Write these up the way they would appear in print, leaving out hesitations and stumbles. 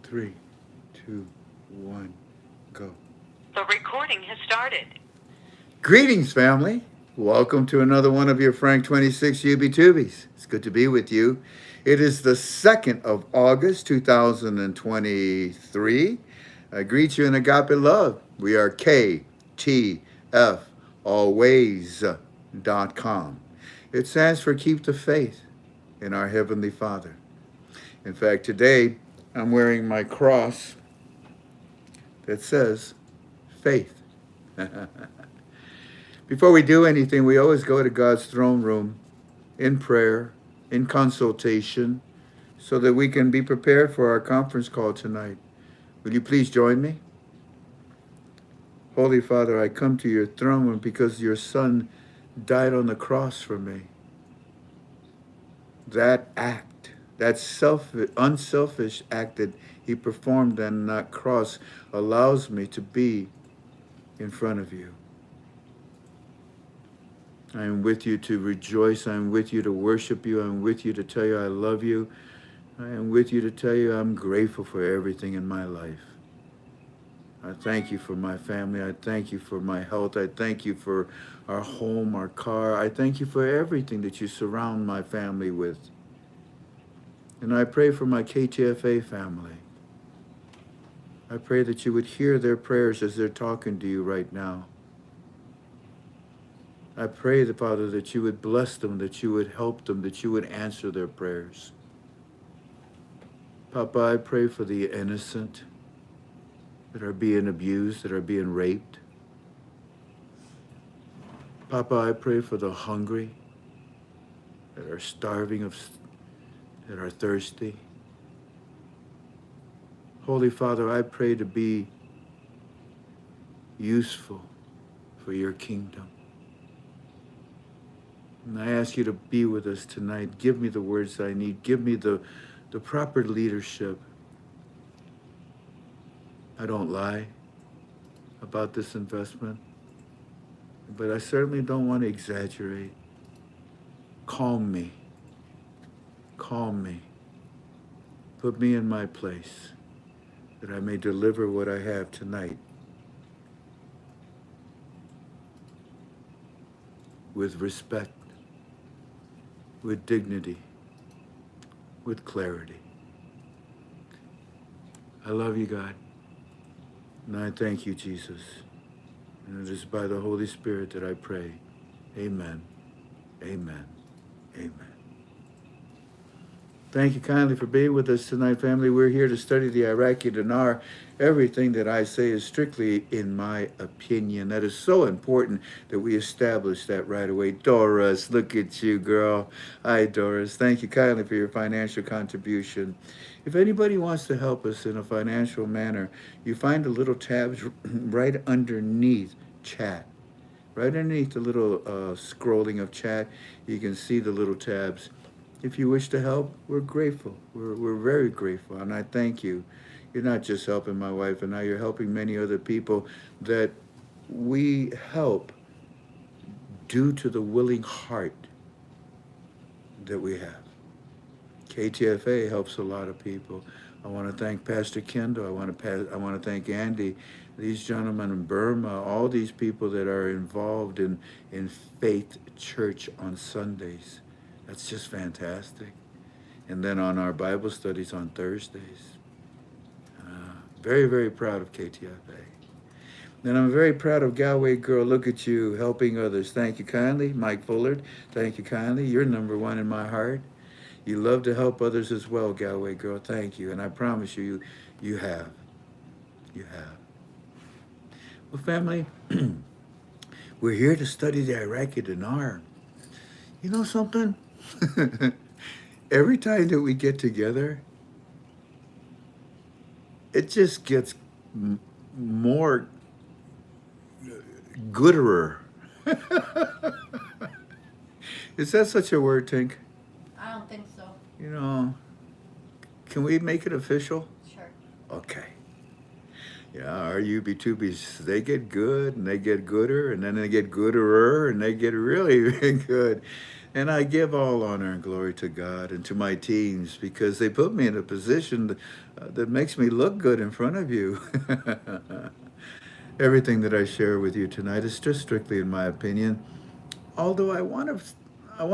3, 2, 1, go. The recording has started. Greetings, family. Welcome to another one of your Frank26 UB2Bs. It's good to be with you. It is the 2nd of August, 2023. I greet you in agape love. We are KTF always.com. It stands for Keep the Faith in our Heavenly Father. In fact, today I'm wearing my cross that says faith. Before we do anything, we always go to God's throne room in prayer, in consultation, so that we can be prepared for our conference call tonight. Will you please join me? Holy Father, I come to your throne room because your Son died on the cross for me. That act, that unselfish act that he performed on that cross allows me to be in front of you. I am with you to rejoice. I am with you to worship you. I am with you to tell you I love you. I am with you to tell you I'm grateful for everything in my life. I thank you for my family. I thank you for my health. I thank you for our home, our car. I thank you for everything that you surround my family with. And I pray for my KTFA family. I pray that you would hear their prayers as they're talking to you right now. I pray, Father, that you would bless them, that you would help them, that you would answer their prayers. Papa, I pray for the innocent that are being abused, that are being raped. Papa, I pray for the hungry that are starving, that are thirsty. Holy Father, I pray to be useful for your kingdom. And I ask you to be with us tonight. Give me the words I need. Give me the proper leadership. I don't lie about this investment, but I certainly don't want to exaggerate. Calm me. Calm me. Put me in my place that I may deliver what I have tonight with respect, with dignity, with clarity. I love you, God. And I thank you, Jesus. And it is by the Holy Spirit that I pray. Amen. Amen. Amen. Thank you kindly for being with us tonight, family. We're here to study the Iraqi dinar. Everything that I say is strictly in my opinion. That is so important that we establish that right away. Doris, look at you, girl. Hi, Doris. Thank you kindly for your financial contribution. If anybody wants to help us in a financial manner, you find the little tabs right underneath chat. Right underneath the little scrolling of chat, you can see the little tabs. If you wish to help, we're grateful. We're very grateful, and I thank you. You're not just helping my wife and I, you're helping many other people that we help due to the willing heart that we have. KTFA helps a lot of people. I want to thank Pastor Kendall. I want to thank Andy, these gentlemen in Burma, all these people that are involved in Faith Church on Sundays. That's just fantastic. And then on our Bible studies on Thursdays. Very, very proud of KTFA. And I'm very proud of Galway Girl. Look at you helping others. Thank you kindly. Mike Fullard, thank you kindly. You're number one in my heart. You love to help others as well, Galway Girl. Thank you. And I promise you, you have. You have. Well, family, we're here to study the Iraqi dinar. You know something? Every time that we get together, it just gets more gooderer. Is that such a word, Tink? I don't think so. You know, can we make it official? Sure. Okay. Yeah, our UB2Bs, they get good and they get gooder and then they get gooderer and they get really, really good. And I give all honor and glory to God and to my teams because they put me in a position that makes me look good in front of you. Everything that I share with you tonight is just strictly in my opinion, although I want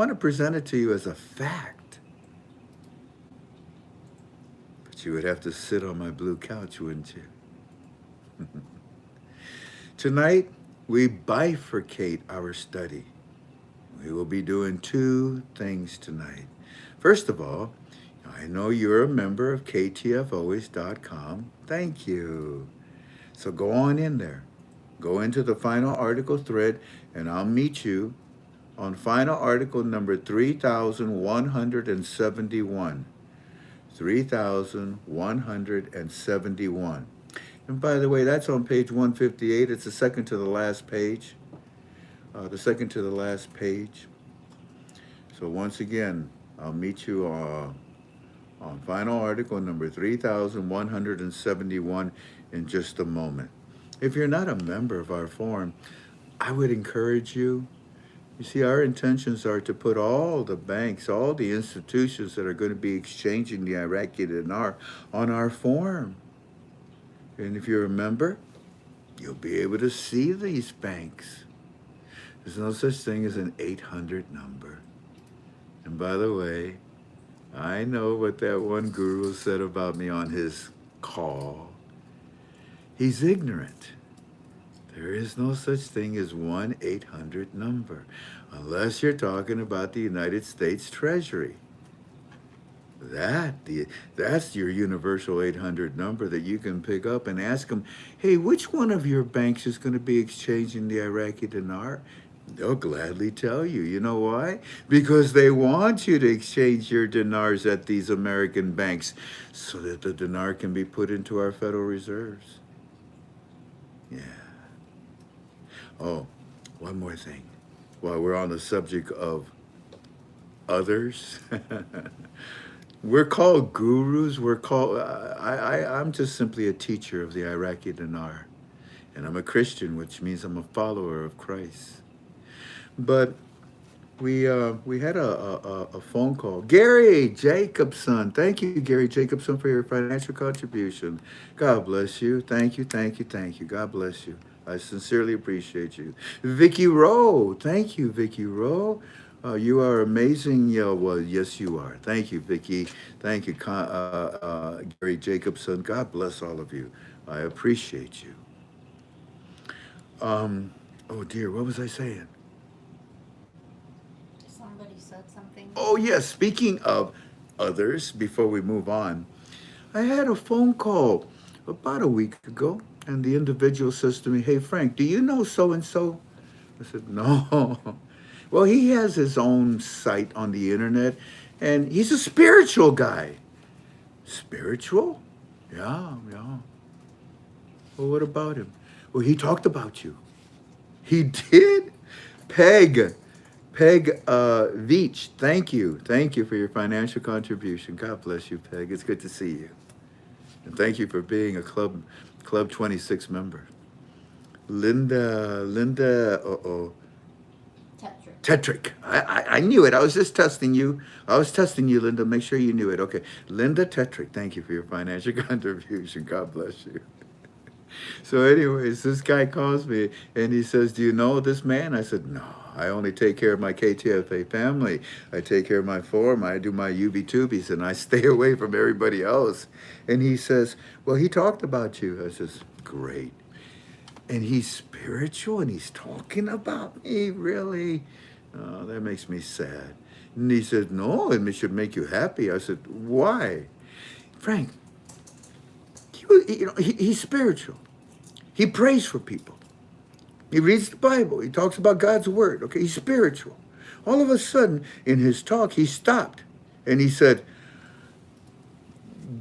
to present it to you as a fact. But you would have to sit on my blue couch, wouldn't you? Tonight, we bifurcate our study. We will be doing two things tonight. First of all, I know you're a member of ktfolways.com. Thank you. So go on in there. Go into the final article thread, and I'll meet you on final article number 3171. 3171. And by the way, that's on page 158. It's the second to the last page. The second to the last page. So once again, I'll meet you on final article number 3171 in just a moment. If you're not a member of our forum, I would encourage you. You see, our intentions are to put all the banks, all the institutions that are going to be exchanging the Iraqi dinar on our forum. And if you're a member, you'll be able to see these banks. There's no such thing as an 800 number. And by the way, I know what that one guru said about me on his call. He's ignorant. There is no such thing as 1-800 number, unless you're talking about the United States Treasury. That's your universal 800 number that you can pick up and ask them, hey, which one of your banks is going to be exchanging the Iraqi dinar? They'll gladly tell you. You know why? Because they want you to exchange your dinars at these American banks so that the dinar can be put into our Federal Reserves. Yeah. Oh, one more thing. While we're on the subject of others, we're called gurus. We're called. I'm just simply a teacher of the Iraqi dinar, and I'm a Christian, which means I'm a follower of Christ. But we had a phone call. Gary Jacobson, thank you, Gary Jacobson, for your financial contribution. God bless you. Thank you, thank you, thank you. God bless you. I sincerely appreciate you. Vicky Rowe, thank you, Vicky Rowe. You are amazing. Yeah, well, yes, you are. Thank you, Vicky. Thank you, Gary Jacobson. God bless all of you. I appreciate you. Oh dear, what was I saying? Somebody said something. Oh yes, speaking of others, before we move on, I had a phone call about a week ago, and the individual says to me, hey Frank, do you know so and so? I said, no. Well, he has his own site on the internet, and he's a spiritual guy. Spiritual? Yeah, yeah. Well, what about him? Well, he talked about you. He did? Peg Veach, thank you. Thank you for your financial contribution. God bless you, Peg. It's good to see you. And thank you for being a Club 26 member. Linda, Tetrick. I knew it. I was just testing you. I was testing you, Linda. Make sure you knew it. Okay. Linda Tetrick, thank you for your financial contribution. God bless you. So anyways, this guy calls me and he says, do you know this man? I said, no, I only take care of my KTFA family. I take care of my forum. I do my UB-tubies and I stay away from everybody else. And he says, well, he talked about you. I says, great. And he's spiritual and he's talking about me, really? Oh, that makes me sad. And he said, no, it should make you happy. I said, why? Frank, he's spiritual. He prays for people. He reads the Bible. He talks about God's word. Okay, he's spiritual. All of a sudden, in his talk, he stopped and he said,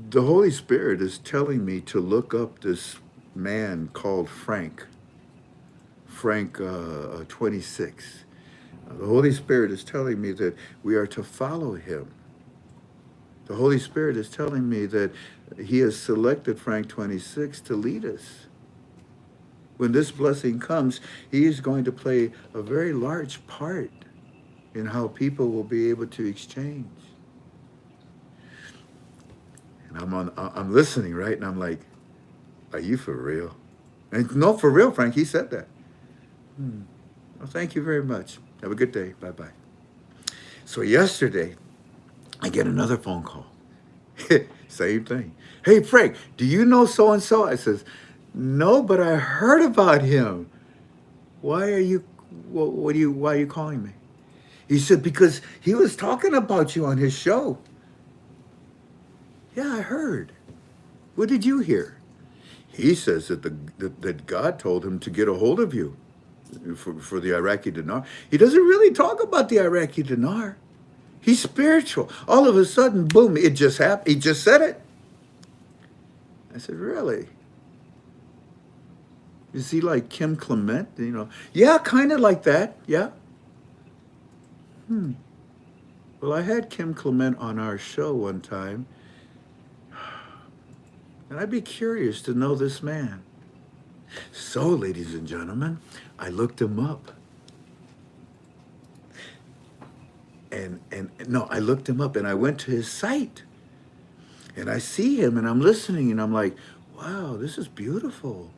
the Holy Spirit is telling me to look up this man called FRANK26. The Holy Spirit is telling me that we are to follow him. The Holy Spirit is telling me that he has selected FRANK26 to lead us. When this blessing comes, he is going to play a very large part in how people will be able to exchange. And I'm listening, right? And I'm like, are you for real? And no, for real, Frank, he said that. Well, thank you very much. Have a good day. Bye-bye. So yesterday, I get another phone call. Same thing. Hey, Frank, do you know so-and-so? I says, no, but I heard about him. Why are you, why are you calling me? He said, because he was talking about you on his show. Yeah, I heard. What did you hear? He says that God told him to get a hold of you for the Iraqi dinar. He doesn't really talk about the Iraqi dinar. He's spiritual. All of a sudden, boom, it just happened. He just said it. I said, really? Is he like Kim Clement? Yeah, kind of like that. Yeah. Well, I had Kim Clement on our show one time, and I'd be curious to know this man. So, ladies and gentlemen, I looked him up. I looked him up and I went to his site. And I see him and I'm listening and I'm like, wow, this is beautiful.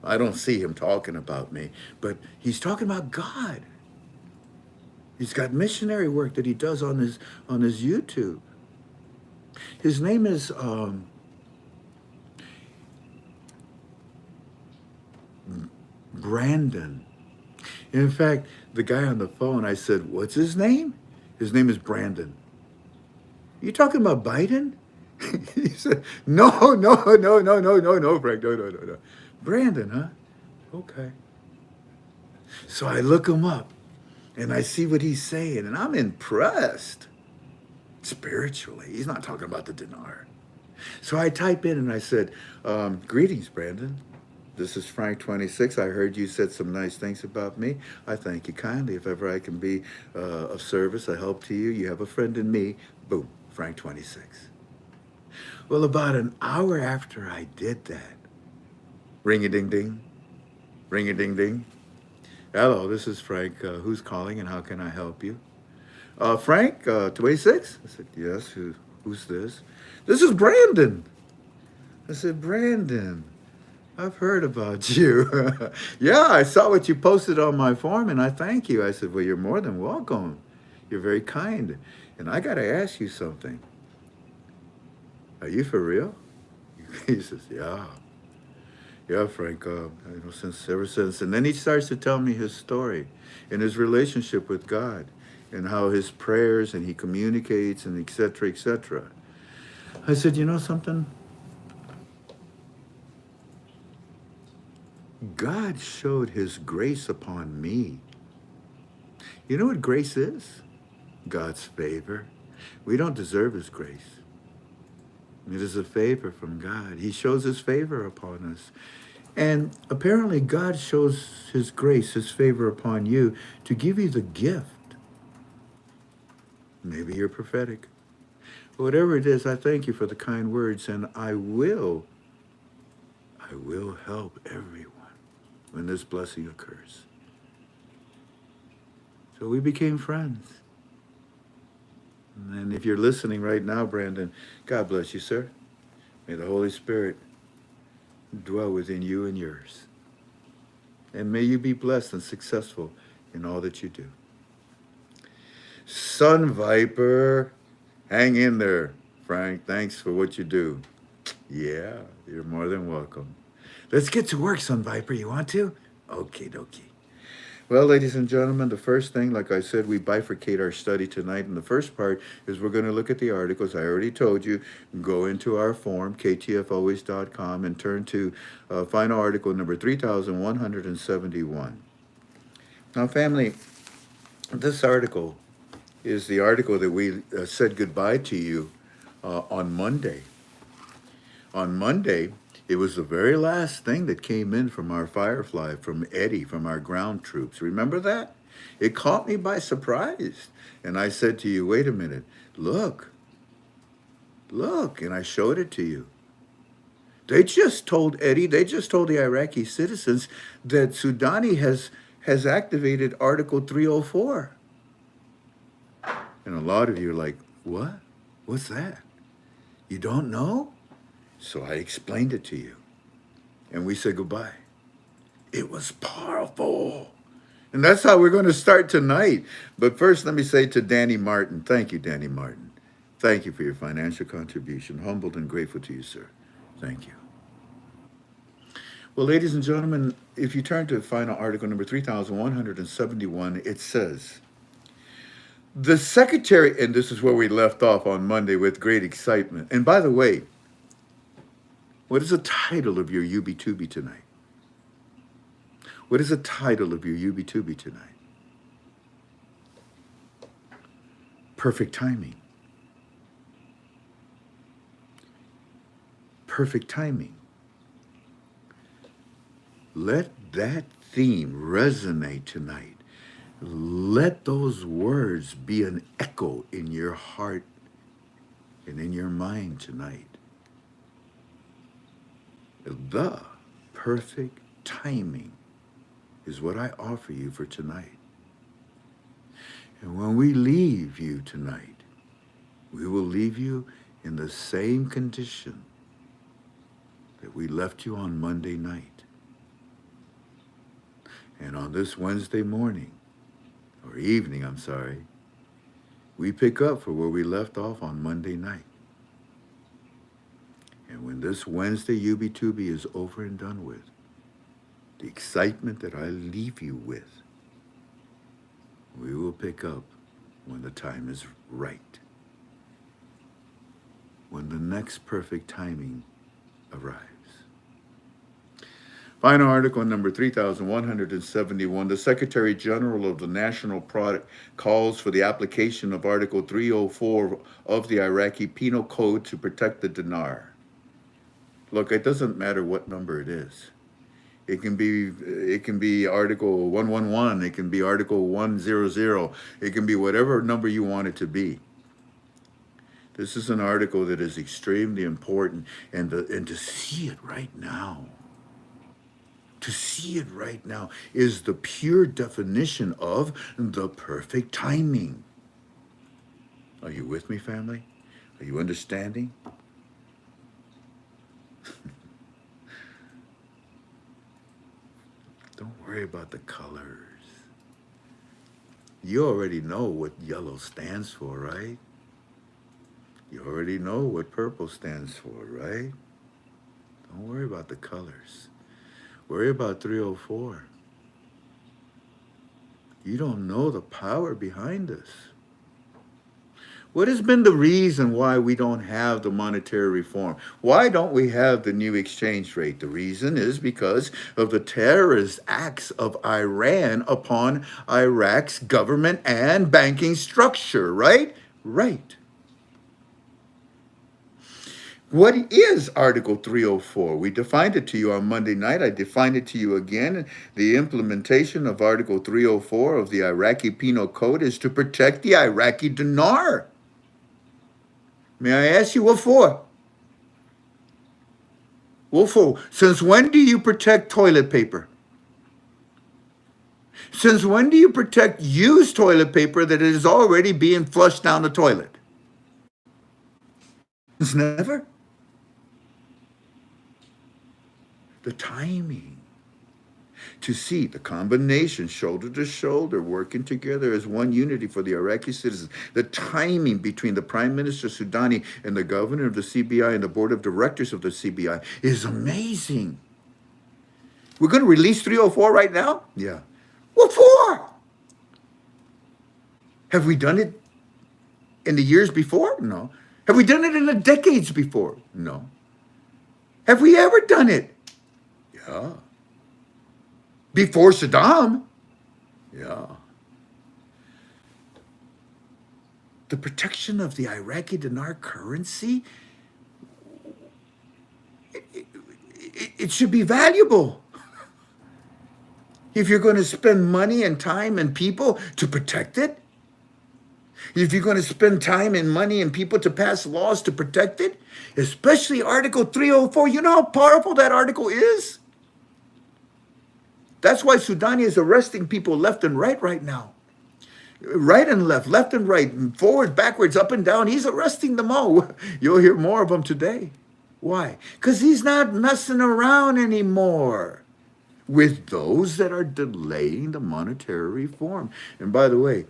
I don't see him talking about me, but he's talking about God. He's got missionary work that he does on his YouTube. His name is Brandon. In fact, the guy on the phone, I said, what's his name? His name is Brandon. You talking about Biden? He said, no, Frank, no. Brandon, huh? Okay. So I look him up and I see what he's saying and I'm impressed spiritually. He's not talking about the dinar. So I type in and I said, greetings, Brandon. This is FRANK26. I heard you said some nice things about me. I thank you kindly. If ever I can be of service, a help to you, you have a friend in me. Boom, FRANK26. Well, about an hour after I did that, ring-a-ding-ding, ring-a-ding-ding. Hello, this is Frank. Who's calling and how can I help you? Frank, 26? I said, yes, who's this? This is Brandon. I said, Brandon, I've heard about you. Yeah, I saw what you posted on my forum and I thank you. I said, well, you're more than welcome. You're very kind. And I got to ask you something. Are you for real? He says, yeah. Yeah, Frank, ever since. And then he starts to tell me his story and his relationship with God and how his prayers and he communicates and et cetera, et cetera. I said, you know something? God showed his grace upon me. You know what grace is? God's favor. We don't deserve his grace. It is a favor from God. He shows his favor upon us. And apparently God shows his grace, his favor upon you to give you the gift. Maybe you're prophetic. Whatever it is, I thank you for the kind words, and I will help everyone when this blessing occurs. So we became friends. And if you're listening right now, Brandon, God bless you, sir. May the Holy Spirit dwell within you and yours. And may you be blessed and successful in all that you do. Sun Viper, hang in there, Frank. Thanks for what you do. Yeah, you're more than welcome. Let's get to work, Sun Viper. You want to? Okie dokie. Well, ladies and gentlemen, the first thing, like I said, we bifurcate our study tonight. And the first part is we're going to look at the articles. I already told you, go into our forum, ktfalways.com, and turn to final article number 3171. Now, family, this article is the article that we said goodbye to you on Monday. On Monday, it was the very last thing that came in from our Firefly, from Eddie, from our ground troops. Remember that? It caught me by surprise. And I said to you, wait a minute, look, and I showed it to you. They just told Eddie, they just told the Iraqi citizens that Sudani has activated Article 304. And a lot of you are like, what? What's that? You don't know? So I explained it to you. And we said goodbye. It was powerful. And that's how we're going to start tonight. But first, let me say to Danny Martin, thank you, Danny Martin. Thank you for your financial contribution. Humbled and grateful to you, sir. Thank you. Well, ladies and gentlemen, if you turn to final article number 3171, it says, the secretary, and this is where we left off on Monday with great excitement. And by the way, what is the title of your UB2B tonight? What is the title of your UB2B tonight? Perfect timing. Perfect timing. Let that theme resonate tonight. Let those words be an echo in your heart and in your mind tonight. The perfect timing is what I offer you for tonight. And when we leave you tonight, we will leave you in the same condition that we left you on Monday night. And on this Wednesday morning, or evening, I'm sorry, we pick up for where we left off on Monday night. And when this Wednesday UB2B is over and done with, the excitement that I leave you with, we will pick up when the time is right. When the next perfect timing arrives. Final article number 3171. The Secretary General of the National Product calls for the application of Article 304 of the Iraqi Penal Code to protect the dinar. Look, it doesn't matter what number it is. It can be Article 111, it can be Article 100, it can be whatever number you want it to be. This is an article that is extremely important, and to see it right now, is the pure definition of the perfect timing. Are you with me, family? Are you understanding? Don't worry about the colors. You already know what yellow stands for, right? You already know what purple stands for, right? Don't worry about the colors. Worry about 304. You don't know the power behind this. What has been the reason why we don't have the monetary reform? Why don't we have the new exchange rate? The reason is because of the terrorist acts of Iran upon Iraq's government and banking structure, right? Right. What is Article 304? We defined it to you on Monday night. I defined it to you again. The implementation of Article 304 of the Iraqi Penal Code is to protect the Iraqi dinar. May I ask you what for? What for? Since when do you protect toilet paper? Since when do you protect used toilet paper that is already being flushed down the toilet? It's never. The timing. To see the combination, shoulder to shoulder, working together as one unity for the Iraqi citizens. The timing between the Prime Minister Soudani and the governor of the CBI and the board of directors of the CBI is amazing. We're going to release 304 right now? Yeah. What for? Have we done it in the years before? No. Have we done it in the decades before? No. Have we ever done it? Yeah. Before Saddam? Yeah. The protection of the Iraqi dinar currency, it should be valuable. If you're going to spend money and time and people to protect it, if you're going to spend time and money and people to pass laws to protect it, especially Article 304, you know how powerful that article is? That's why Soudani is arresting people left and right now. right and left and right, forward, backwards, up and down. He's arresting them all. You'll hear more of them today. Why? Because he's not messing around anymore with those that are delaying the monetary reform. And by the way,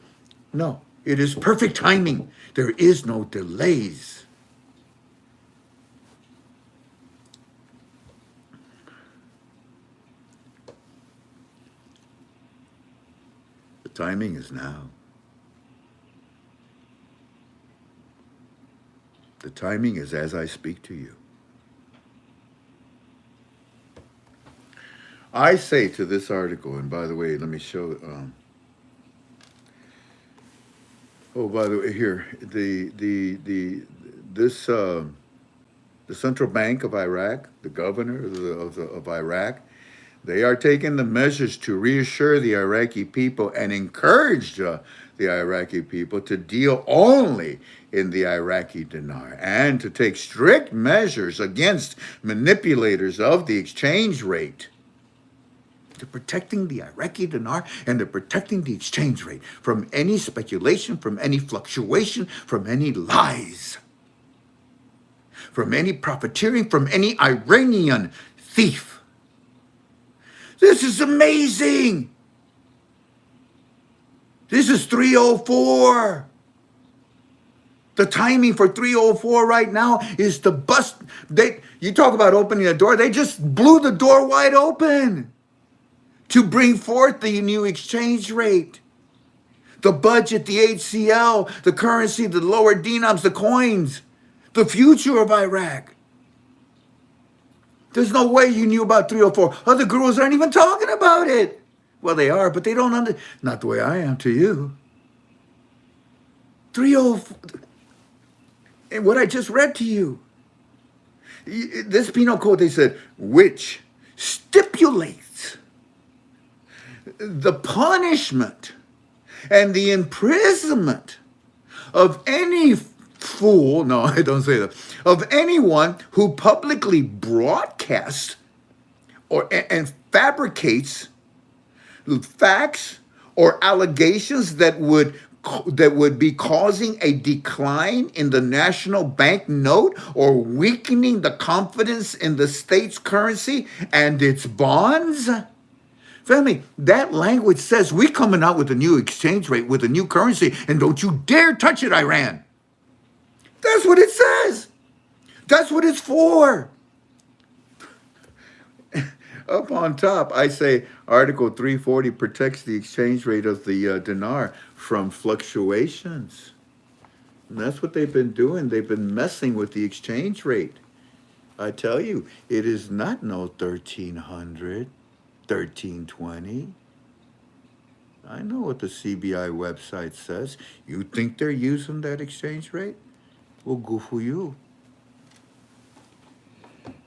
no, it is perfect timing. There is no delays. The timing is now. The timing is as I speak to you. I say to this article, and by the way, let me show. Oh, by the way, here the central bank of Iraq, the governor of Iraq, they are taking the measures to reassure the Iraqi people and encourage the Iraqi people to deal only in the Iraqi dinar and to take strict measures against manipulators of the exchange rate. They're protecting the Iraqi dinar and they're protecting the exchange rate from any speculation, from any fluctuation, from any lies, from any profiteering, from any Iranian thief. This is amazing. This is 304. The timing for 304 right now is to bust. You talk about opening a door. They just blew the door wide open to bring forth the new exchange rate, the budget, the HCL, the currency, the lower dinars, the coins, the future of Iraq. There's no way you knew about 304. Other gurus aren't even talking about it. Well, they are, but they don't not the way I am to you. 304, and what I just read to you. This penal code, they said, which stipulates the punishment and the imprisonment of any fool, no, I don't say that, of anyone who publicly broadcasts and fabricates facts or allegations that would be causing a decline in the national bank note or weakening the confidence in the state's currency and its bonds. Family, that language says we're coming out with a new exchange rate, with a new currency, and don't you dare touch it, Iran. That's what it says. That's what it's for. Up on top, I say Article 340 protects the exchange rate of the dinar from fluctuations. And that's what they've been doing. They've been messing with the exchange rate. I tell you, it is not no 1300. 1320. I know what the CBI website says. You think they're using that exchange rate? Well, good for you.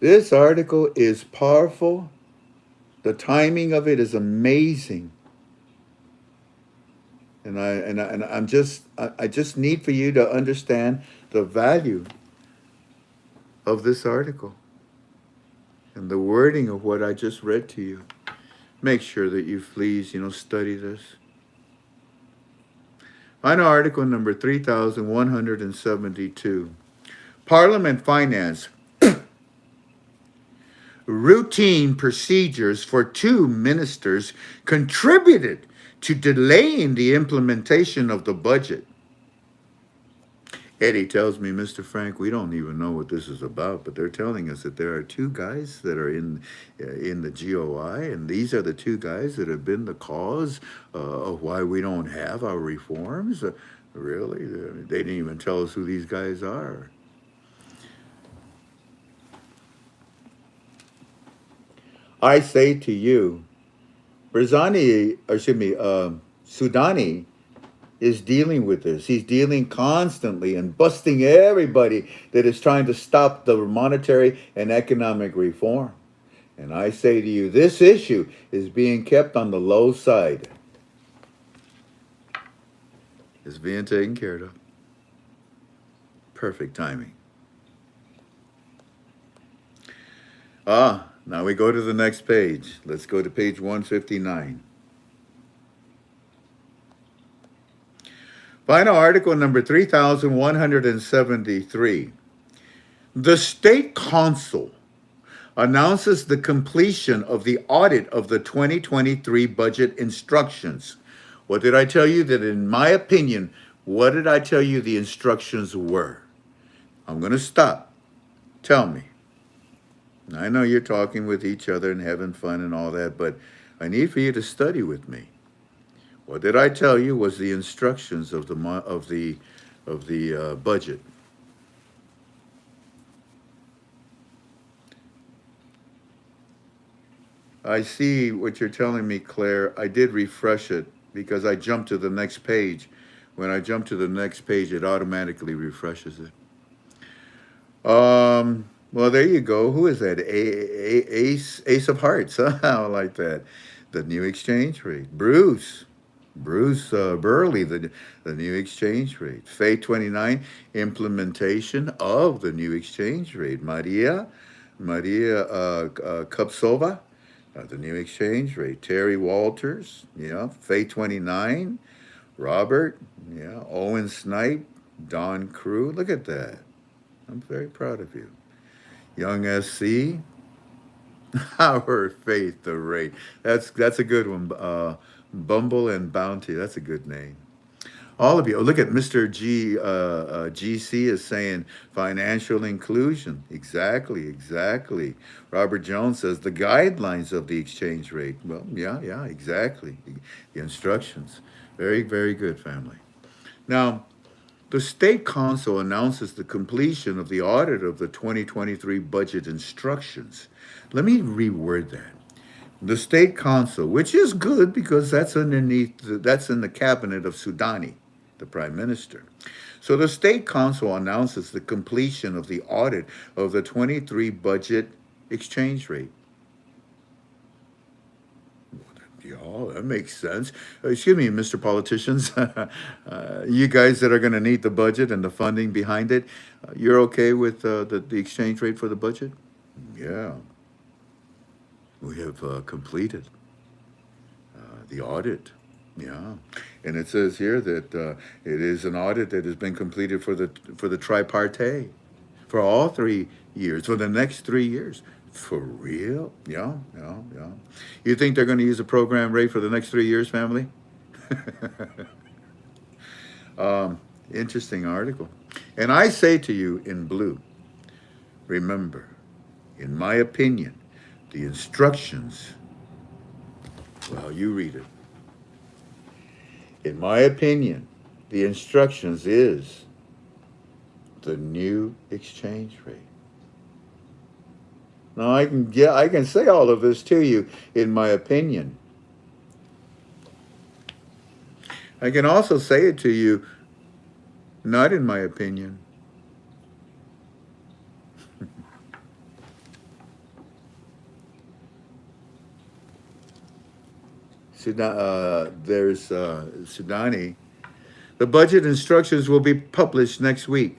This article is powerful. The timing of it is amazing. And I just need for you to understand the value of this article and the wording of what I just read to you. Make sure that you please, study this. On article number 3172, Parliament Finance, routine procedures for 2 ministers contributed to delaying the implementation of the budget. Eddie tells me, Mr. Frank, we don't even know what this is about, but they're telling us that there are 2 guys that are in the GOI, and these are the 2 guys that have been the cause of why we don't have our reforms. Really? They didn't even tell us who these guys are. I say to you, Sudani is dealing with this. He's dealing constantly and busting everybody that is trying to stop the monetary and economic reform. And I say to you, this issue is being kept on the low side. It's being taken care of. Perfect timing. Now we go to the next page. Let's go to page 159. Final article number 3173. The State Council announces the completion of the audit of the 2023 budget instructions. What did I tell you? That in my opinion, what did I tell you the instructions were? I'm going to stop. Tell me. I know you're talking with each other and having fun and all that, but I need for you to study with me. What did I tell you was the instructions of the budget? I see what you're telling me, Claire. I did refresh it because I jumped to the next page. When I jump to the next page, it automatically refreshes it. Well, there you go. Who is that? Ace of Hearts. I like that. The new exchange rate. Bruce Burley, the new exchange rate. Faye 29, implementation of the new exchange rate. Maria Kupsova, the new exchange rate. Terry Walters, yeah. Faye 29, Robert, yeah. Owen Snipe, Don Crew. Look at that. I'm very proud of you. Young SC, our faith, the rate. That's a good one. Bumble and Bounty. That's a good name. All of you. Oh, look at Mr. GC is saying financial inclusion. Exactly. Robert Jones says the guidelines of the exchange rate. Well, yeah, exactly. The instructions. Very, very good, family. Now, the State Council announces the completion of the audit of the 2023 budget instructions. Let me reword that. The State Council, which is good because that's in the cabinet of Sudani, the Prime Minister. So the State Council announces the completion of the audit of the 23 budget exchange rate. Yeah, that makes sense. Excuse me, Mr. Politicians. You guys that are going to need the budget and the funding behind it, you're okay with the exchange rate for the budget? Yeah. We have completed the audit. Yeah. And it says here that it is an audit that has been completed for the tripartite for all 3 years, for the next 3 years. For real? Yeah. You think they're going to use a program rate for the next 3 years, family? Interesting article. And I say to you in blue, remember, in my opinion, the instructions, well, you read it. In my opinion, the instructions is the new exchange rate. Now I can say all of this to you in my opinion. I can also say it to you not in my opinion. There's Sudani. The budget instructions will be published next week.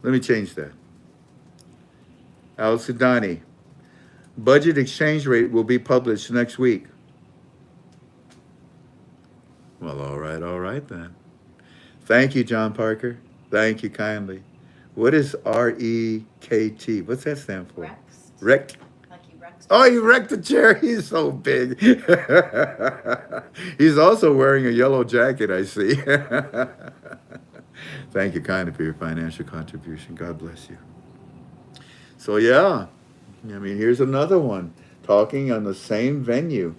Let me change that. Al Sudani. Budget exchange rate will be published next week. Well, all right then. Thank you, John Parker. Thank you kindly. What is REKT? What's that stand for? Rex. Rec. Like he wrecks. Oh, he wrecked the chair. He's so big. He's also wearing a yellow jacket, I see. Thank you kindly for your financial contribution. God bless you. So, yeah, I mean, here's another one talking on the same venue.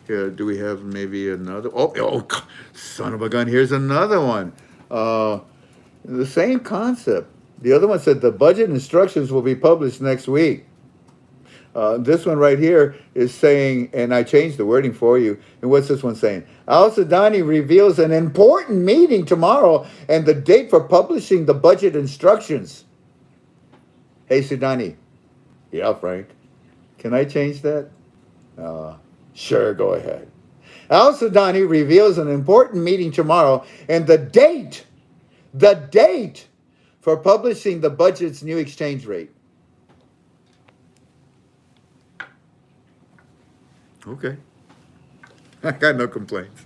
Here, do we have maybe another? Oh, son of a gun. Here's another one. The same concept. The other one said the budget instructions will be published next week. This one right here is saying, and I changed the wording for you. And what's this one saying? Al Sudani reveals an important meeting tomorrow and the date for publishing the budget instructions. Hey, Sudani. Yeah, Frank. Can I change that? Sure, go ahead. Al Sudani reveals an important meeting tomorrow and the date for publishing the budget's new exchange rate. Okay. I got no complaints.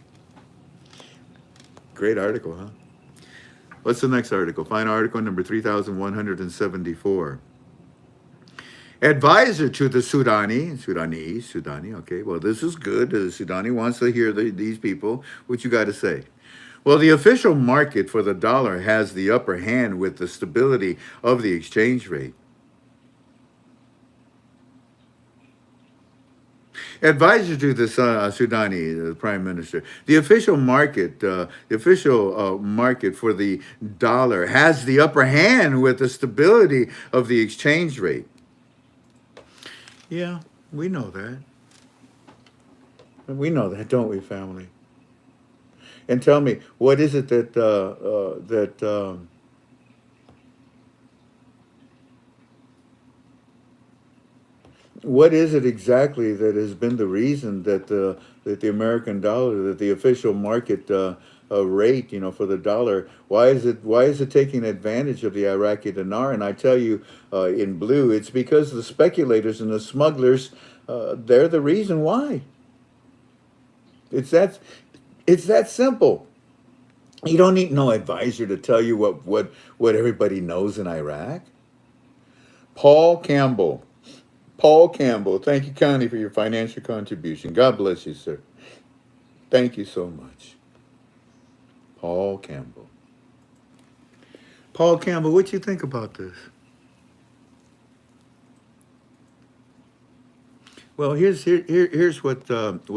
Great article, huh? What's the next article? Find article number 3174. Advisor to the Sudani. Okay, well, this is good. The Sudani wants to hear these people. What you got to say? Well, the official market for the dollar has the upper hand with the stability of the exchange rate. Advisor to the Sudani, the prime minister, the official market for the dollar has the upper hand with the stability of the exchange rate. Yeah, we know that. We know that, don't we, family? And tell me, what is it what is it exactly that has been the reason that the American dollar, that the official market rate, for the dollar, why is it taking advantage of the Iraqi dinar? And I tell you, in blue, it's because the speculators and the smugglers, they're the reason why. It's that simple. You don't need no advisor to tell you what everybody knows in Iraq. Paul Campbell. Paul Campbell, thank you kindly for your financial contribution. God bless you, sir. Thank you so much. Paul Campbell. Paul Campbell, what you think about this? Well, here's what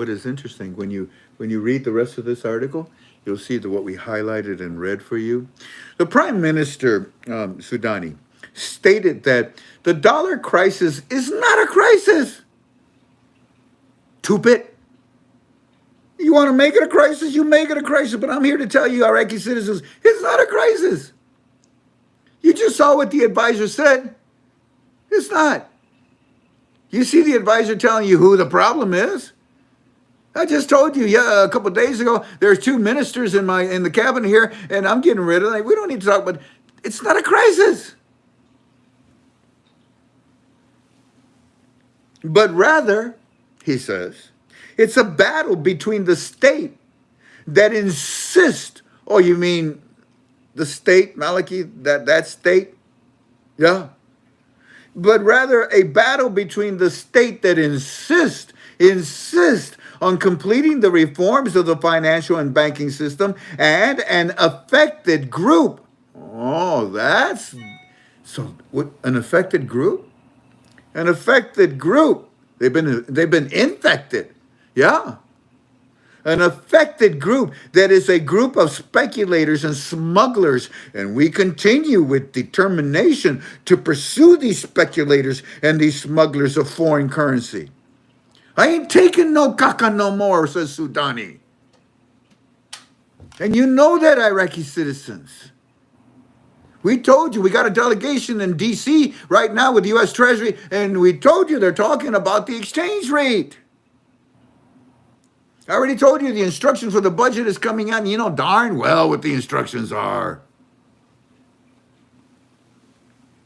is interesting. When you read the rest of this article, you'll see what we highlighted and read for you. The Prime Minister, Sudani, stated that the dollar crisis is not a crisis. Stupid. You want to make it a crisis, you make it a crisis. But I'm here to tell you, Iraqi citizens, it's not a crisis. You just saw what the advisor said. It's not. You see the advisor telling you who the problem is? I just told you, a couple of days ago, there's two ministers in the cabinet here, and I'm getting rid of them. We don't need to talk about. It's not a crisis. But rather, he says, it's a battle between the state that insists. Oh, you mean the state, Maliki, that state? Yeah. But rather a battle between the state that insists on completing the reforms of the financial and banking system and an affected group. Oh, that's so. What, an affected group? An affected group. They've been infected. Yeah. An affected group that is a group of speculators and smugglers. And we continue with determination to pursue these speculators and these smugglers of foreign currency. I ain't taking no caca no more, says Sudani. And you know that, Iraqi citizens. We told you, we got a delegation in D.C. right now with the U.S. Treasury, and we told you they're talking about the exchange rate. I already told you the instructions for the budget is coming out, and you know darn well what the instructions are.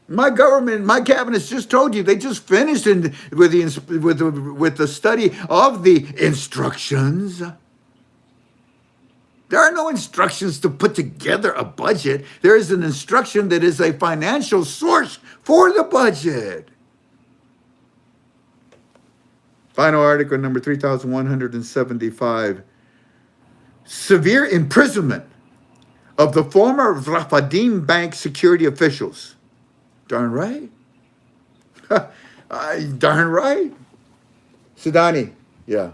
My government, my cabinet's just told you, they just finished with the study of the instructions. There are no instructions to put together a budget. There is an instruction that is a financial source for the budget. Final article number 3175. Severe imprisonment of the former Rafadim Bank security officials. Darn right. Darn right. Sudani, yeah.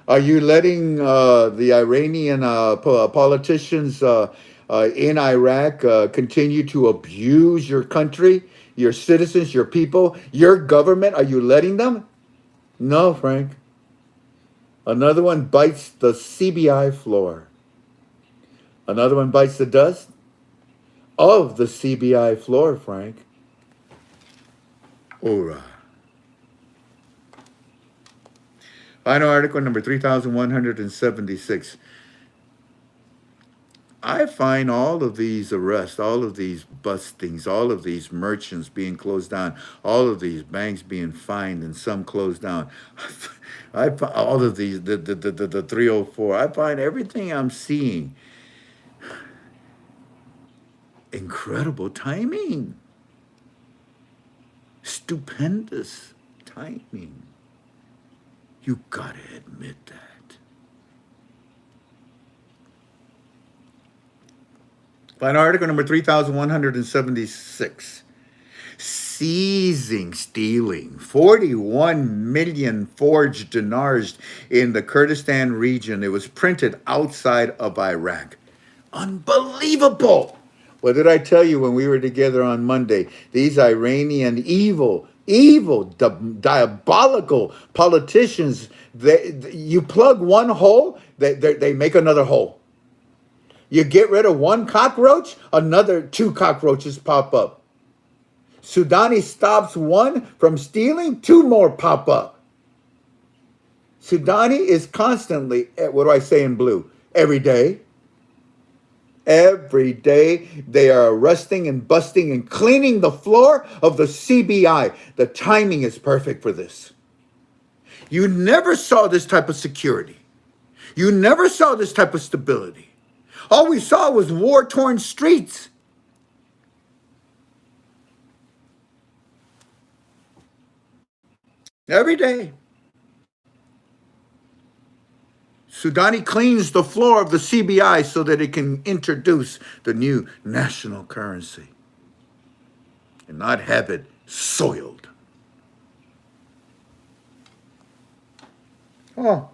Are you letting the Iranian politicians in Iraq continue to abuse your country, your citizens, your people, your government? Are you letting them? No, Frank. Another one bites the CBI floor. Another one bites the dust of the CBI floor, Frank. All right. Final article number 3176. I find all of these arrests, all of these bustings, all of these merchants being closed down, all of these banks being fined and some closed down. I find all of these, the 304. I find everything I'm seeing incredible timing. Stupendous timing. You gotta admit that. Final article number 3176. Stealing 41 million forged dinars in the Kurdistan region. It was printed outside of Iraq. Unbelievable. What did I tell you when we were together on Monday? These Iranian evil, diabolical politicians, you plug one hole, they make another hole. You get rid of one cockroach, another two cockroaches pop up. Sudani stops one from stealing, two more pop up. Sudani is constantly, what do I say in blue? Every day. Every day they are arresting and busting and cleaning the floor of the CBI. The timing is perfect for this. You never saw this type of security. You never saw this type of stability. All we saw was war-torn streets. Every day. Sudani cleans the floor of the CBI so that it can introduce the new national currency and not have it soiled. Oh,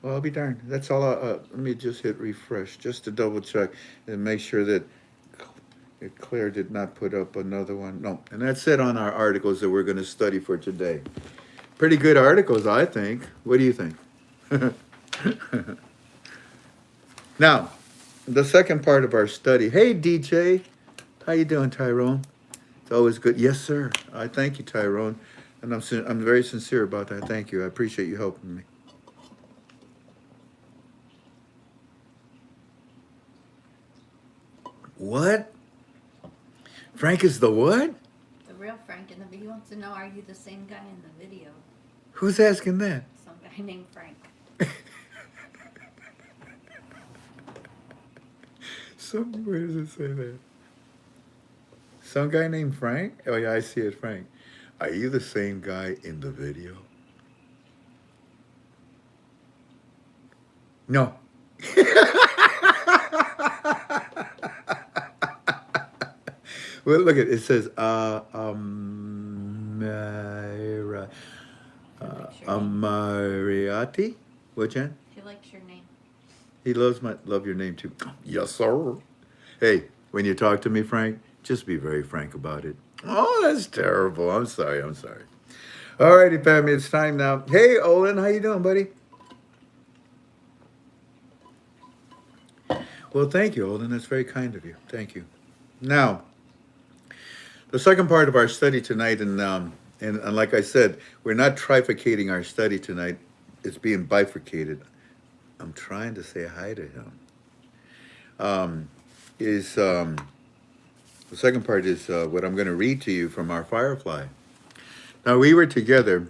well, I'll be darned. That's all. Let me just hit refresh just to double check and make sure that Claire did not put up another one. No, and that's it on our articles that we're going to study for today. Pretty good articles, I think. What do you think? Now, the second part of our study. Hey, DJ. How you doing, Tyrone? It's always good. Yes, sir. I thank you, Tyrone. And I'm very sincere about that. Thank you. I appreciate you helping me. What? Frank is the what? The real Frank in the video wants to know, are you the same guy in the video? Who's asking that? Some guy named Frank. Where does it say that? Some guy named Frank? Oh, yeah, I see it, Frank. Are you the same guy in the video? No. Well, look at it. It says, Amariati? What, Jan? He likes your name. He love your name too. Yes, sir. Hey, when you talk to me, Frank, just be very frank about it. Oh, that's terrible. I'm sorry. All righty, family, it's time now. Hey, Olin, how you doing, buddy? Well, thank you, Olin. That's very kind of you. Thank you. Now, the second part of our study tonight, and like I said, we're not trifurcating our study tonight. It's being bifurcated. I'm trying to say hi to him. The second part is what I'm going to read to you from our Firefly. Now, we were together.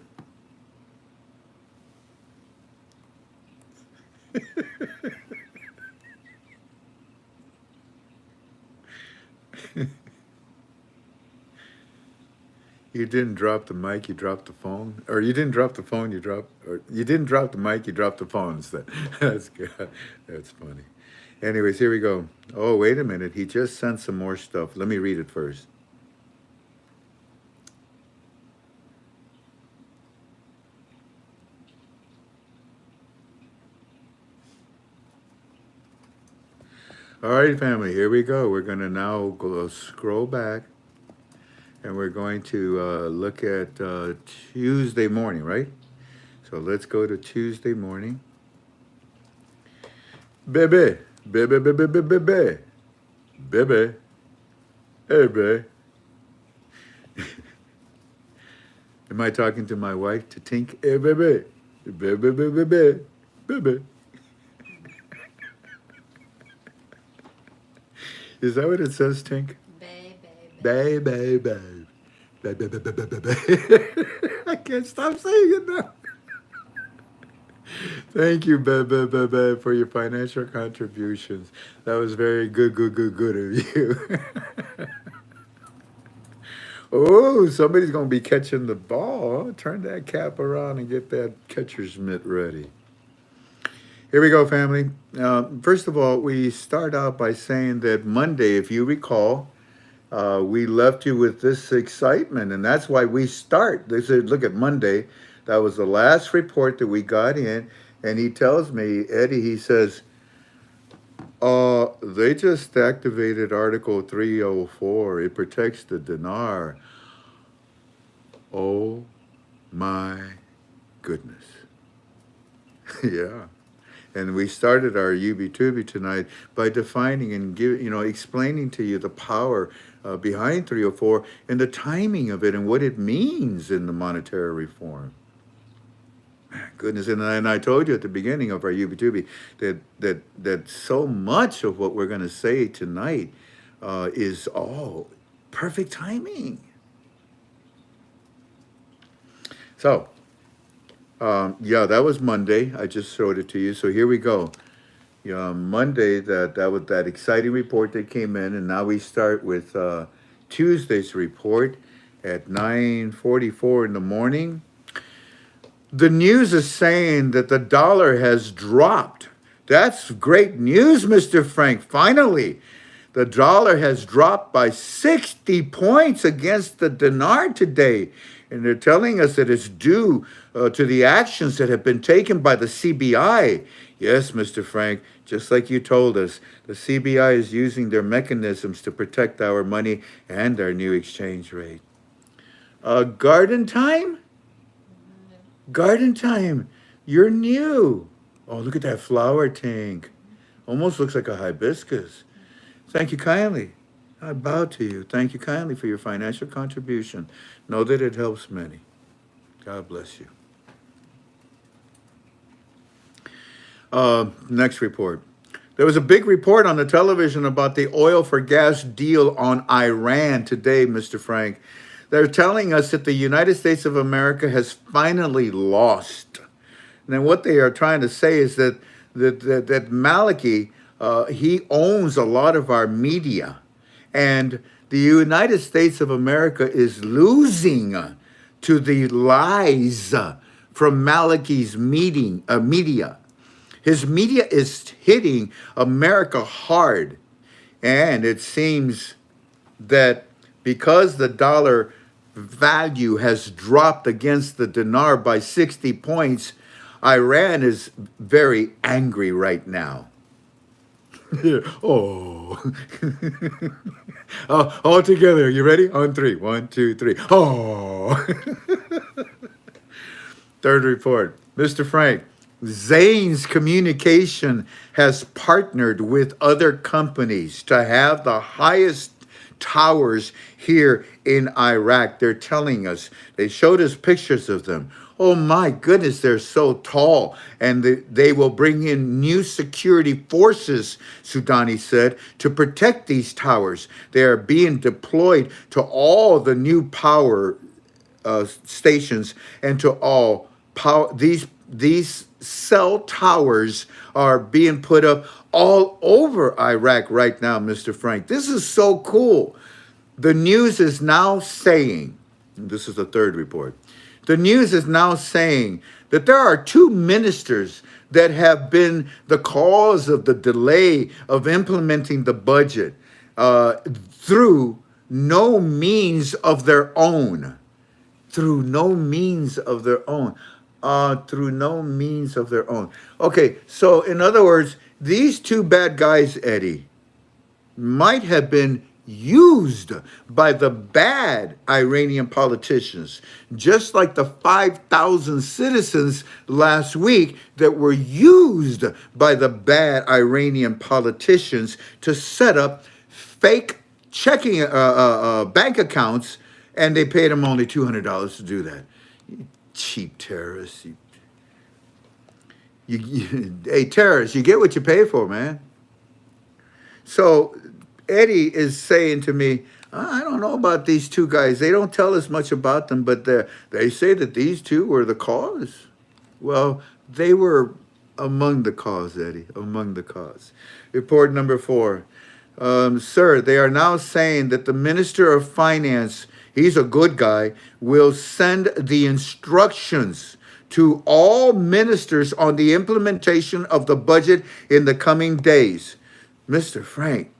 You didn't drop the mic, you dropped the phone. Or you didn't drop the phone, you didn't drop the mic, you dropped the phone instead. That's good. That's funny. Anyways, here we go. Oh, wait a minute. He just sent some more stuff. Let me read it first. All right, family, here we go. We're going to now go scroll back. And we're going to look at Tuesday morning, right? So let's go to Tuesday morning. Baby. Hey, baby. Am I talking to my wife, to Tink? Hey, baby. Baby. Is that what it says, Tink? Baby. I can't stop saying it now. Thank you, for your financial contributions. That was very good of you. Oh, somebody's going to be catching the ball. Turn that cap around and get that catcher's mitt ready. Here we go, family. First of all, we start out by saying that Monday, if you recall, we left you with this excitement, and that's why we start. They said, look at Monday. That was the last report that we got in, and he tells me, Eddie, he says, they just activated Article 304. It protects the dinar. Oh my goodness. Yeah. And we started our UB2B tonight by defining and explaining to you the power behind 304 and the timing of it and what it means in the monetary reform. Goodness, and I told you at the beginning of our UB2B that so much of what we're going to say tonight is all perfect timing. So, yeah, that was Monday. I just showed it to you. So here we go. Monday, that was that exciting report that came in, and now we start with Tuesday's report at 9:44 in the morning. The news is saying that the dollar has dropped. That's great news, Mr. Frank. Finally, the dollar has dropped by 60 points against the dinar today. And they're telling us that it's due to the actions that have been taken by the CBI. Yes, Mr. Frank, just like you told us, the CBI is using their mechanisms to protect our money and our new exchange rate. Garden time? Garden time. You're new. Oh, look at that flower tank. Almost looks like a hibiscus. Thank you kindly. I bow to you. Thank you kindly for your financial contribution. Know that it helps many. God bless you. Next report. There was a big report on the television about the oil for gas deal on Iran today, Mr. Frank. They're telling us that the United States of America has finally lost. And then what they are trying to say is that Maliki, he owns a lot of our media. And the United States of America is losing to the lies from Maliki's media. His media is hitting America hard. And it seems that because the dollar value has dropped against the dinar by 60 points, Iran is very angry right now. Oh. All together. You ready? On three. 1, 2, 3. Oh. Third report. Mr. Frank, Zane's Communication has partnered with other companies to have the highest towers here in Iraq. They're telling us. They showed us pictures of them. Oh my goodness, they're so tall. And they will bring in new security forces, Sudani said, to protect these towers. They are being deployed to all the new power stations and to all power. These cell towers are being put up all over Iraq right now, Mr. Frank. This is so cool. The news is now saying, and this is the third report, the news is now saying that there are 2 ministers that have been the cause of the delay of implementing the budget through no means of their own. Through no means of their own. Through no means of their own. Okay, so in other words, these 2 bad guys, Eddie, might have been used by the bad Iranian politicians, just like the 5,000 citizens last week that were used by the bad Iranian politicians to set up fake checking bank accounts, and they paid them only $200 to do that. You cheap terrorists. Hey, terrorists, you get what you pay for, man. So Eddie is saying to me, I don't know about these 2 guys. They don't tell us much about them, but they say that these 2 were the cause. Well, they were Among the cause, Eddie, among the cause. Report number 4. Sir, they are now saying that the Minister of Finance, he's a good guy, will send the instructions to all ministers on the implementation of the budget in the coming days. Mr. Frank,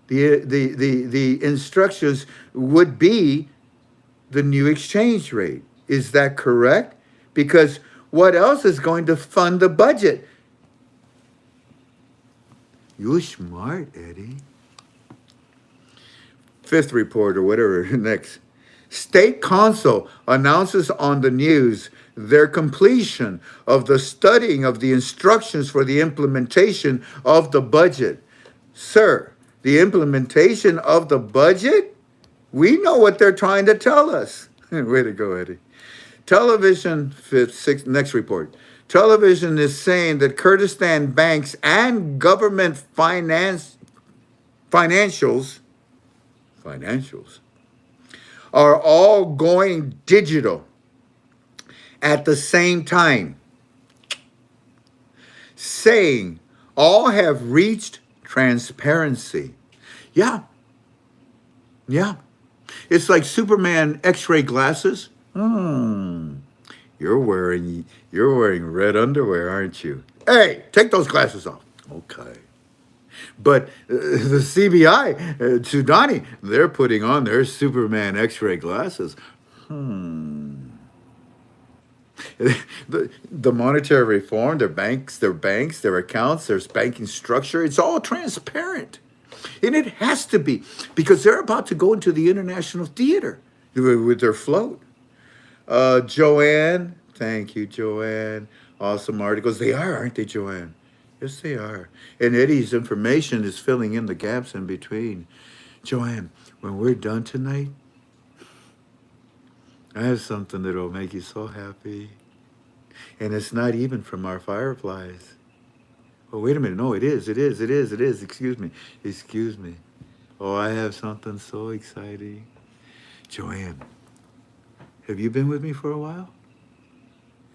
the instructions would be the new exchange rate. Is that correct? Because what else is going to fund the budget? You're smart, Eddie. 5th report or whatever next. State Council announces on the news their completion of the studying of the instructions for the implementation of the budget. Sir, the implementation of the budget? We know what they're trying to tell us. Way to go, Eddie. Television, 6th, next report. Television is saying that Kurdistan banks and government financials are all going digital at the same time, saying all have reached transparency. Yeah. It's like Superman X-ray glasses. You're wearing red underwear, aren't you? Hey, take those glasses off. Okay. But the CBI, Sudani, they're putting on their Superman X-ray glasses. The monetary reform, their banks, their accounts, their banking structure, it's all transparent. And it has to be, because they're about to go into the international theater with their float. Joanne, thank you, Joanne. Awesome articles. They are, aren't they, Joanne? Yes, they are. And Eddie's information is filling in the gaps in between. Joanne, when we're done tonight, I have something that'll make you so happy. And it's not even from our fireflies. Oh, wait a minute. No, it is. Excuse me. Oh, I have something so exciting. Joanne, have you been with me for a while?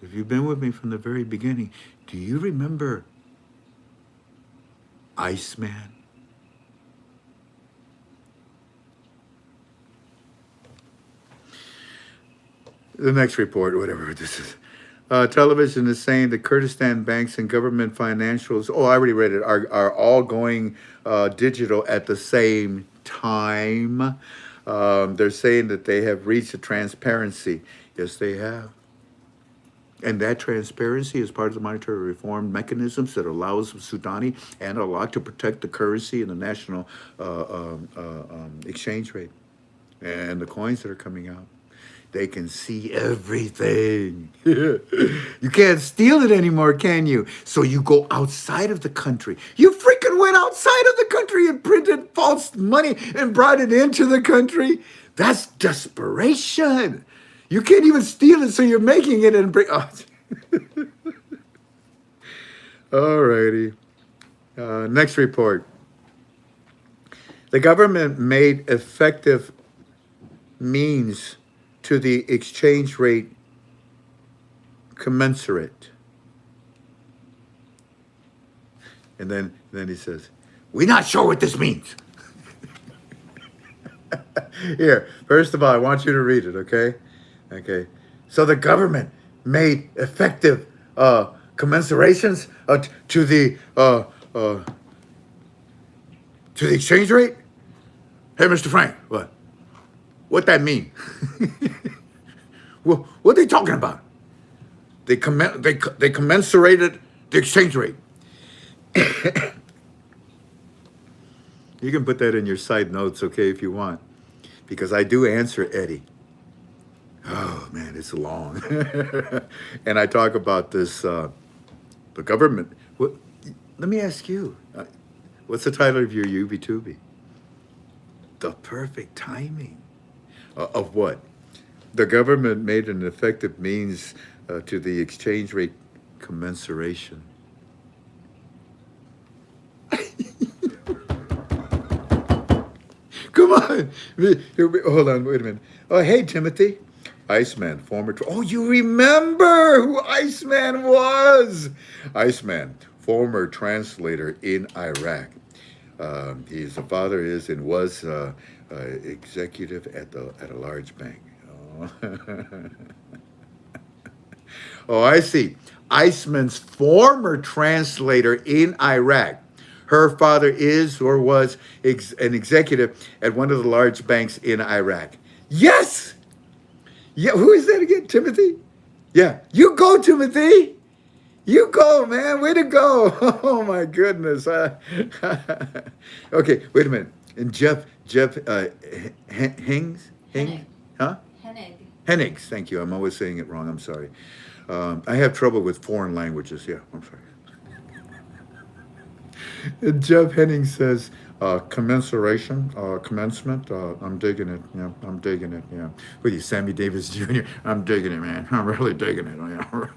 Have you been with me from the very beginning? Do you remember Iceman? The next report, whatever this is. Television is saying the Kurdistan banks and government financials, I already read it, are all going digital at the same time. They're saying that they have reached a transparency. Yes, they have. And that transparency is part of the monetary reform mechanisms that allows Sudani and Allah to protect the currency and the national exchange rate and the coins that are coming out. They can see everything. You can't steal it anymore, can you? So you go outside of the country. You freaking went outside of the country and printed false money and brought it into the country. That's desperation. You can't even steal it, so you're making it and bring. Oh. All righty. Next report. The government made effective means to the exchange rate commensurate. And then he says, we're not sure what this means. Here, first of all, I want you to read it, okay? Okay. So the government made effective commensurations to the exchange rate? Hey, Mr. Frank, what? What that mean? Well, what are they talking about? They commensurated the exchange rate. You can put that in your side notes, okay, if you want, because I do answer Eddie. Oh man, it's long, and I talk about this. The government. What? Let me ask you. What's the title of your UB2B? The perfect timing. Of what? The government made an effective means to the exchange rate commensuration. Come on. Hold on, wait a minute. Oh, hey, Timothy. Iceman, former. Oh, you remember who Iceman was? Iceman, former translator in Iraq. His father is and was executive at a large bank. Oh. Oh, I see. Iceman's former translator in Iraq. Her father is or was an executive at one of the large banks in Iraq. Yes! Yeah, who is that again? Timothy? Yeah. You go, Timothy. You go, man. Way to go. Oh, my goodness. Okay, wait a minute. And Jeff Hings? Hennig. Huh? Hennig. Hennigs. Thank you. I'm always saying it wrong. I'm sorry. I have trouble with foreign languages. Yeah, I'm sorry. And Jeff Henning says, commencement. I'm digging it. Yeah, I'm digging it. Yeah. With you, Sammy Davis Jr. I'm digging it, man. I'm really digging it. Yeah.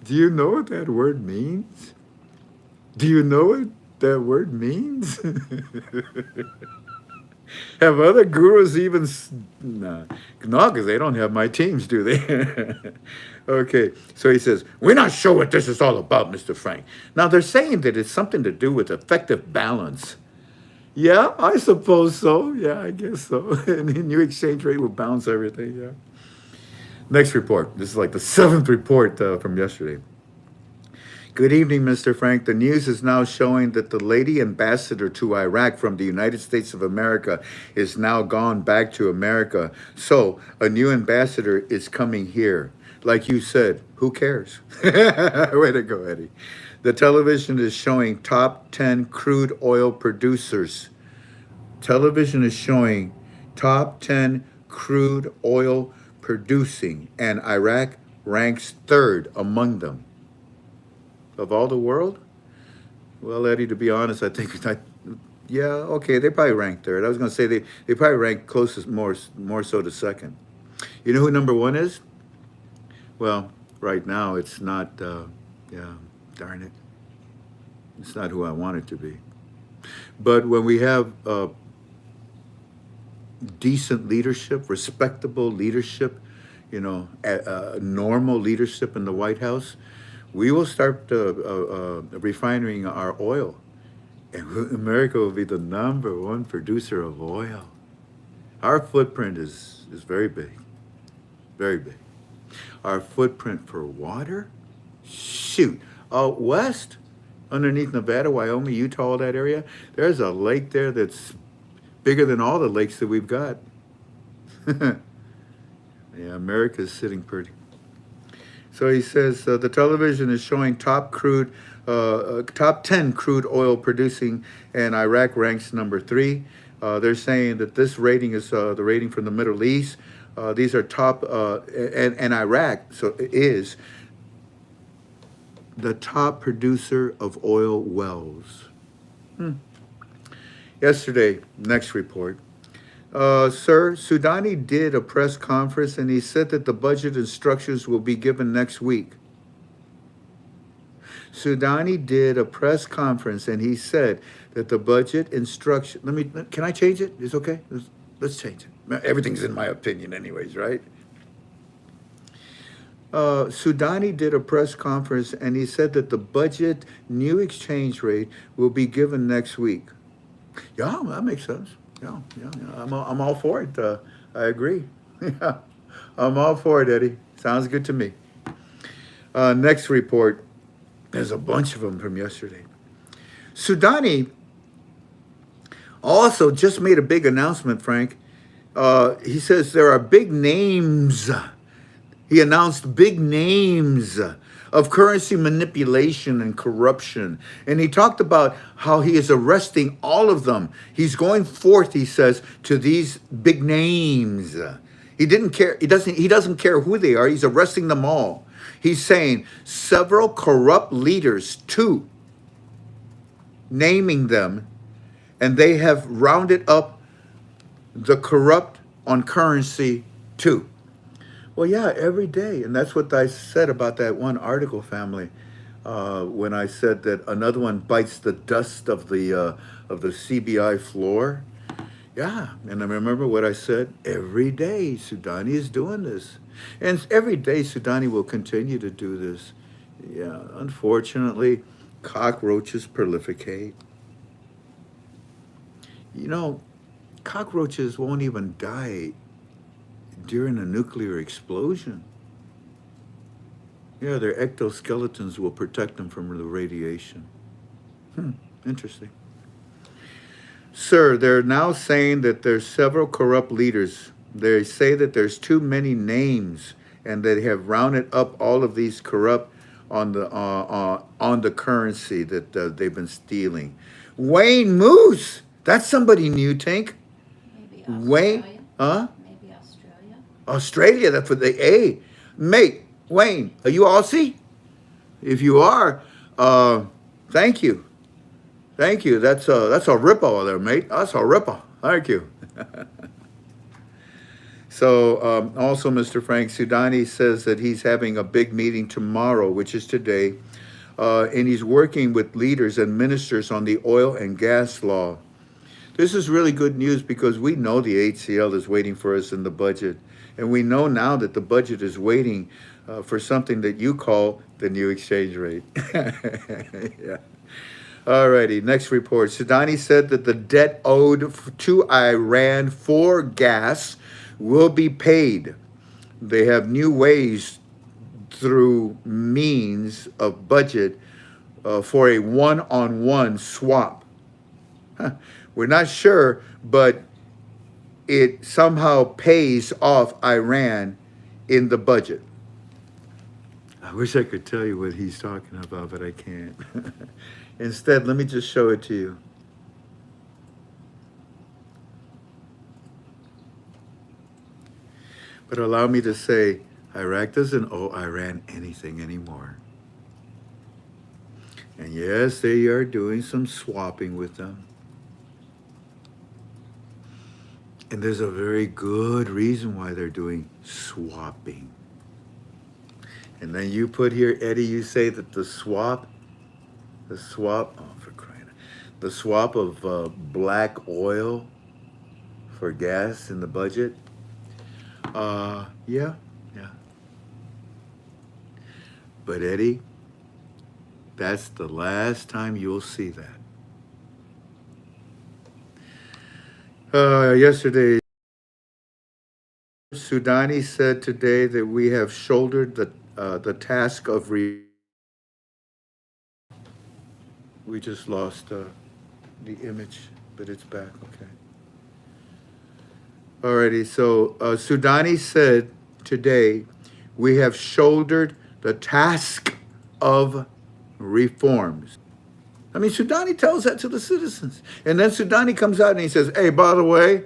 Do you know what that word means? Do you know what that word means? Have other gurus even? No, because they don't have my teams, do they? Okay, so he says, we're not sure what this is all about, Mr. Frank. Now, they're saying that it's something to do with effective balance. Yeah, I suppose so. Yeah, I guess so. And the new exchange rate will balance everything, yeah. Next report. This is like the 7th report from yesterday. Good evening, Mr. Frank. The news is now showing that the lady ambassador to Iraq from the United States of America is now gone back to America. So a new ambassador is coming here. Like you said, who cares? Way to go, Eddie. The television is showing top 10 crude oil producers. Television is showing top 10 crude oil producing, and Iraq ranks 3rd among them. Of all the world? Well, Eddie, to be honest, I think, yeah, okay, they probably rank 3rd. I was going to say they probably rank closest, more so to 2nd. You know who number 1 is? Well, right now it's not, yeah, darn it. It's not who I want it to be. But when we have decent leadership, respectable leadership, you know, normal leadership in the White House, we will start refining our oil. And America will be the number 1 producer of oil. Our footprint is very big, very big. Our footprint for water, shoot, out west, underneath Nevada, Wyoming, Utah, all that area, there's a lake there that's bigger than all the lakes that we've got. Yeah, America's sitting pretty. So he says the television is showing top 10 crude oil producing, and Iraq ranks number 3. They're saying that this rating is the rating from the Middle East. These are top, and Iraq is the top producer of oil wells. Yesterday, next report. Sir, Sudani did a press conference and he said that the budget instructions will be given next week. Sudani did a press conference and he said that the budget instruction, can I change it? It's okay? Let's change it. Everything's in my opinion anyways, right? Sudani did a press conference and he said that the budget new exchange rate will be given next week. Yeah, that makes sense. Yeah. I'm all for it. I agree. Yeah, I'm all for it, Eddie. Sounds good to me. Next report. There's a bunch of them from yesterday. Sudani also just made a big announcement, Frank. He says there are big names. He announced big names of currency manipulation and corruption. And he talked about how he is arresting all of them. He's going forth, he says, to these big names. He didn't care. He doesn't care who they are. He's arresting them all. He's saying several corrupt leaders, 2, naming them, and they have rounded up the corrupt on currency too. Well, yeah, every day. And that's what I said about that one article, family, when I said that another one bites the dust of the CBI floor. Yeah, and I remember what I said. Every day, Sudani is doing this, and every day, Sudani will continue to do this. Yeah, unfortunately, cockroaches proliferate. You know, cockroaches won't even die during a nuclear explosion. Yeah, their exoskeletons will protect them from the radiation. Hmm, interesting. Sir, they're now saying that there's several corrupt leaders. They say that there's too many names, and they have rounded up all of these corrupt on the currency that they've been stealing. Wayne Moose, that's somebody new, Tank. Maybe Wayne, Australia. huh? Maybe Australia. Australia. That's what they A. Mate, Wayne, are you Aussie? If you are, thank you. Thank you. That's a ripple there, mate. That's a ripple. Thank you. So also, Mr. Frank Sudani says that he's having a big meeting tomorrow, which is today, and he's working with leaders and ministers on the oil and gas law. This is really good news because we know the HCL is waiting for us in the budget, and we know now that the budget is waiting for something that you call the new exchange rate. Yeah. Alrighty, next report. Sudani said that the debt owed to Iran for gas will be paid. They have new ways through means of budget for a one-on-one swap. Huh. We're not sure, but it somehow pays off Iran in the budget. I wish I could tell you what he's talking about, but I can't. Instead, let me just show it to you. But allow me to say, Iraq doesn't owe Iran anything anymore. And yes, they are doing some swapping with them. And there's a very good reason why they're doing swapping. And then you put here, Eddie, you say that the swap, oh, for crying out, the swap of black oil for gas in the budget. Yeah. But Eddie, that's the last time you'll see that. Yesterday, Sudani said today that we have shouldered the task of we just lost the image, but it's back. Okay. Alrighty. So Sudani said today we have shouldered the task of reforms. I mean, Sudani tells that to the citizens. And then Sudani comes out and he says, hey, by the way,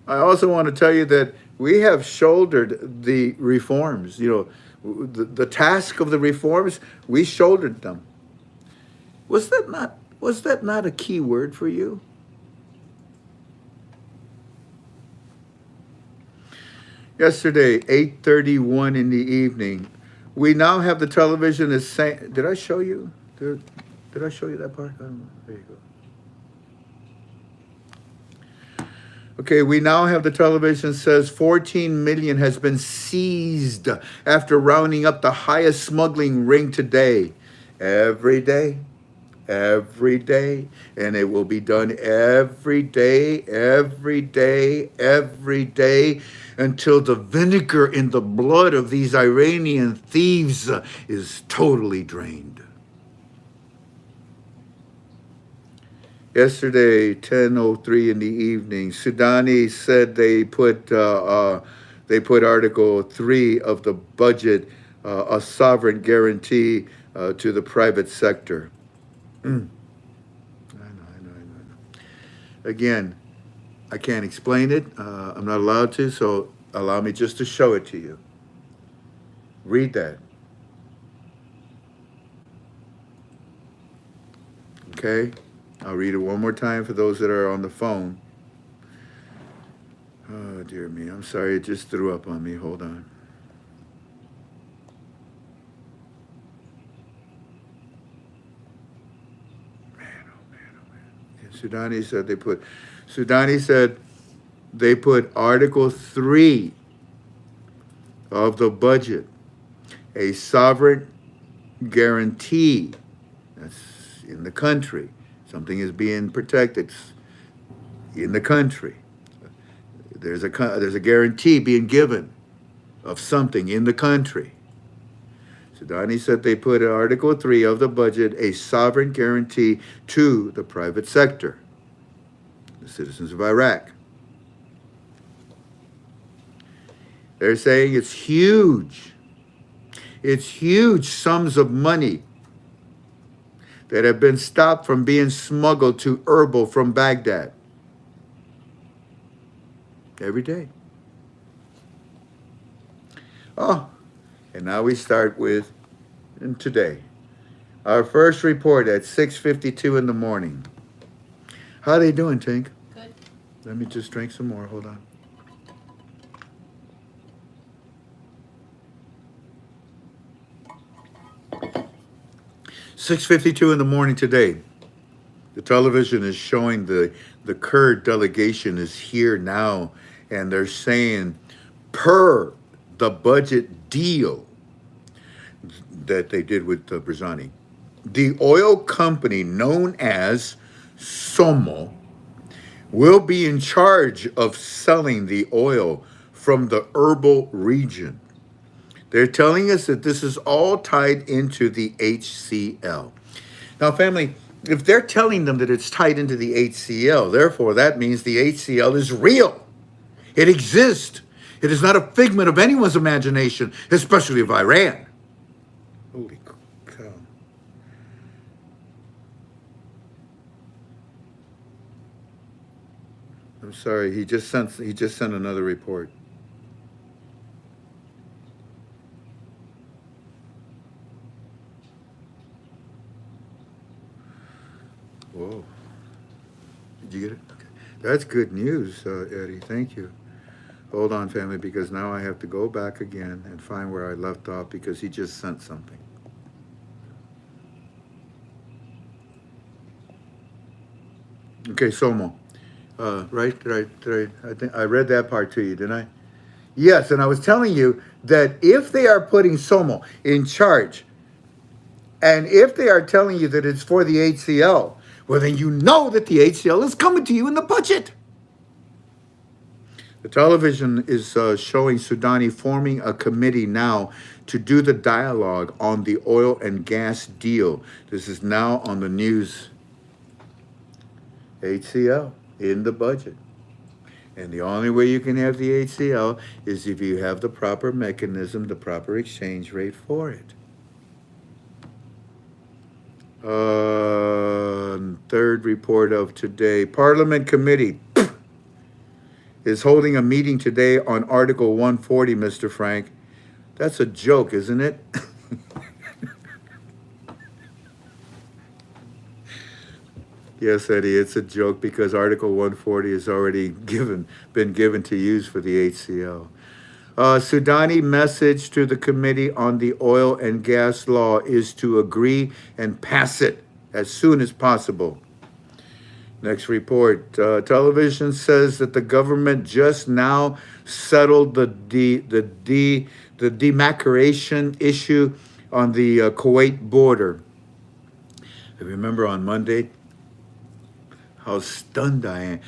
I also want to tell you that we have shouldered the reforms. You know, the task of the reforms, we shouldered them. Was that not a key word for you? Yesterday, 8:31 in the evening, we now have the television is saying, did I show you? Did I show you that part? I don't know. There you go. Okay, we now have the television says 14 million has been seized after rounding up the highest smuggling ring today. Every day, and it will be done every day, until the vinegar in the blood of these Iranian thieves is totally drained. Yesterday, 10:03 in the evening, Sudani said they put Article 3 of the budget, a sovereign guarantee to the private sector. I know. Again, I can't explain it. I'm not allowed to, so allow me just to show it to you. Read that. Okay? I'll read it one more time for those that are on the phone. Oh, dear me. I'm sorry. It just threw up on me. Hold on. Man, oh man. Sudani said they put Article 3 of the budget, a sovereign guarantee. That's in the country. Something is being protected in the country. There's a guarantee being given of something in the country. Sudani said they put in Article 3 of the budget a sovereign guarantee to the private sector, the citizens of Iraq. They're saying it's huge. It's huge sums of money that have been stopped from being smuggled to Erbil from Baghdad. Every day. Oh, and now we start with today. Our first report at 6:52 in the morning. How are they doing, Tink? Good. Let me just drink some more. Hold on. "6:52 in the morning today. The television is showing the Kurd delegation is here now, and they're saying, per the budget deal that they did with Barzani, the oil company known as Somo will be in charge of selling the oil from the Erbil region. They're telling us that this is all tied into the HCL. Now, family, if they're telling them that it's tied into the HCL, therefore that means the HCL is real. It exists. It is not a figment of anyone's imagination, especially of Iran. Holy cow. I'm sorry, he just sent another report. Whoa. Did you get it? Okay. That's good news, Eddie. Thank you. Hold on, family, because now I have to go back again and find where I left off because he just sent something. Okay, Somo. Right? I think I read that part to you, didn't I? Yes, and I was telling you that if they are putting Somo in charge, and if they are telling you that it's for the HCL, well, then you know that the HCL is coming to you in the budget. The television is showing Sudani forming a committee now to do the dialogue on the oil and gas deal. This is now on the news. HCL in the budget. And the only way you can have the HCL is if you have the proper mechanism, the proper exchange rate for it. Third report of today. Parliament Committee is holding a meeting today on Article 140, Mr. Frank. That's a joke, isn't it? Yes, Eddie, it's a joke because Article 140 has already been given to use for the HCL. Sudani message to the Committee on the Oil and Gas Law is to agree and pass it as soon as possible. Next report. Television says that the government just now settled the demarcation issue on the Kuwait border. I remember on Monday how stunned I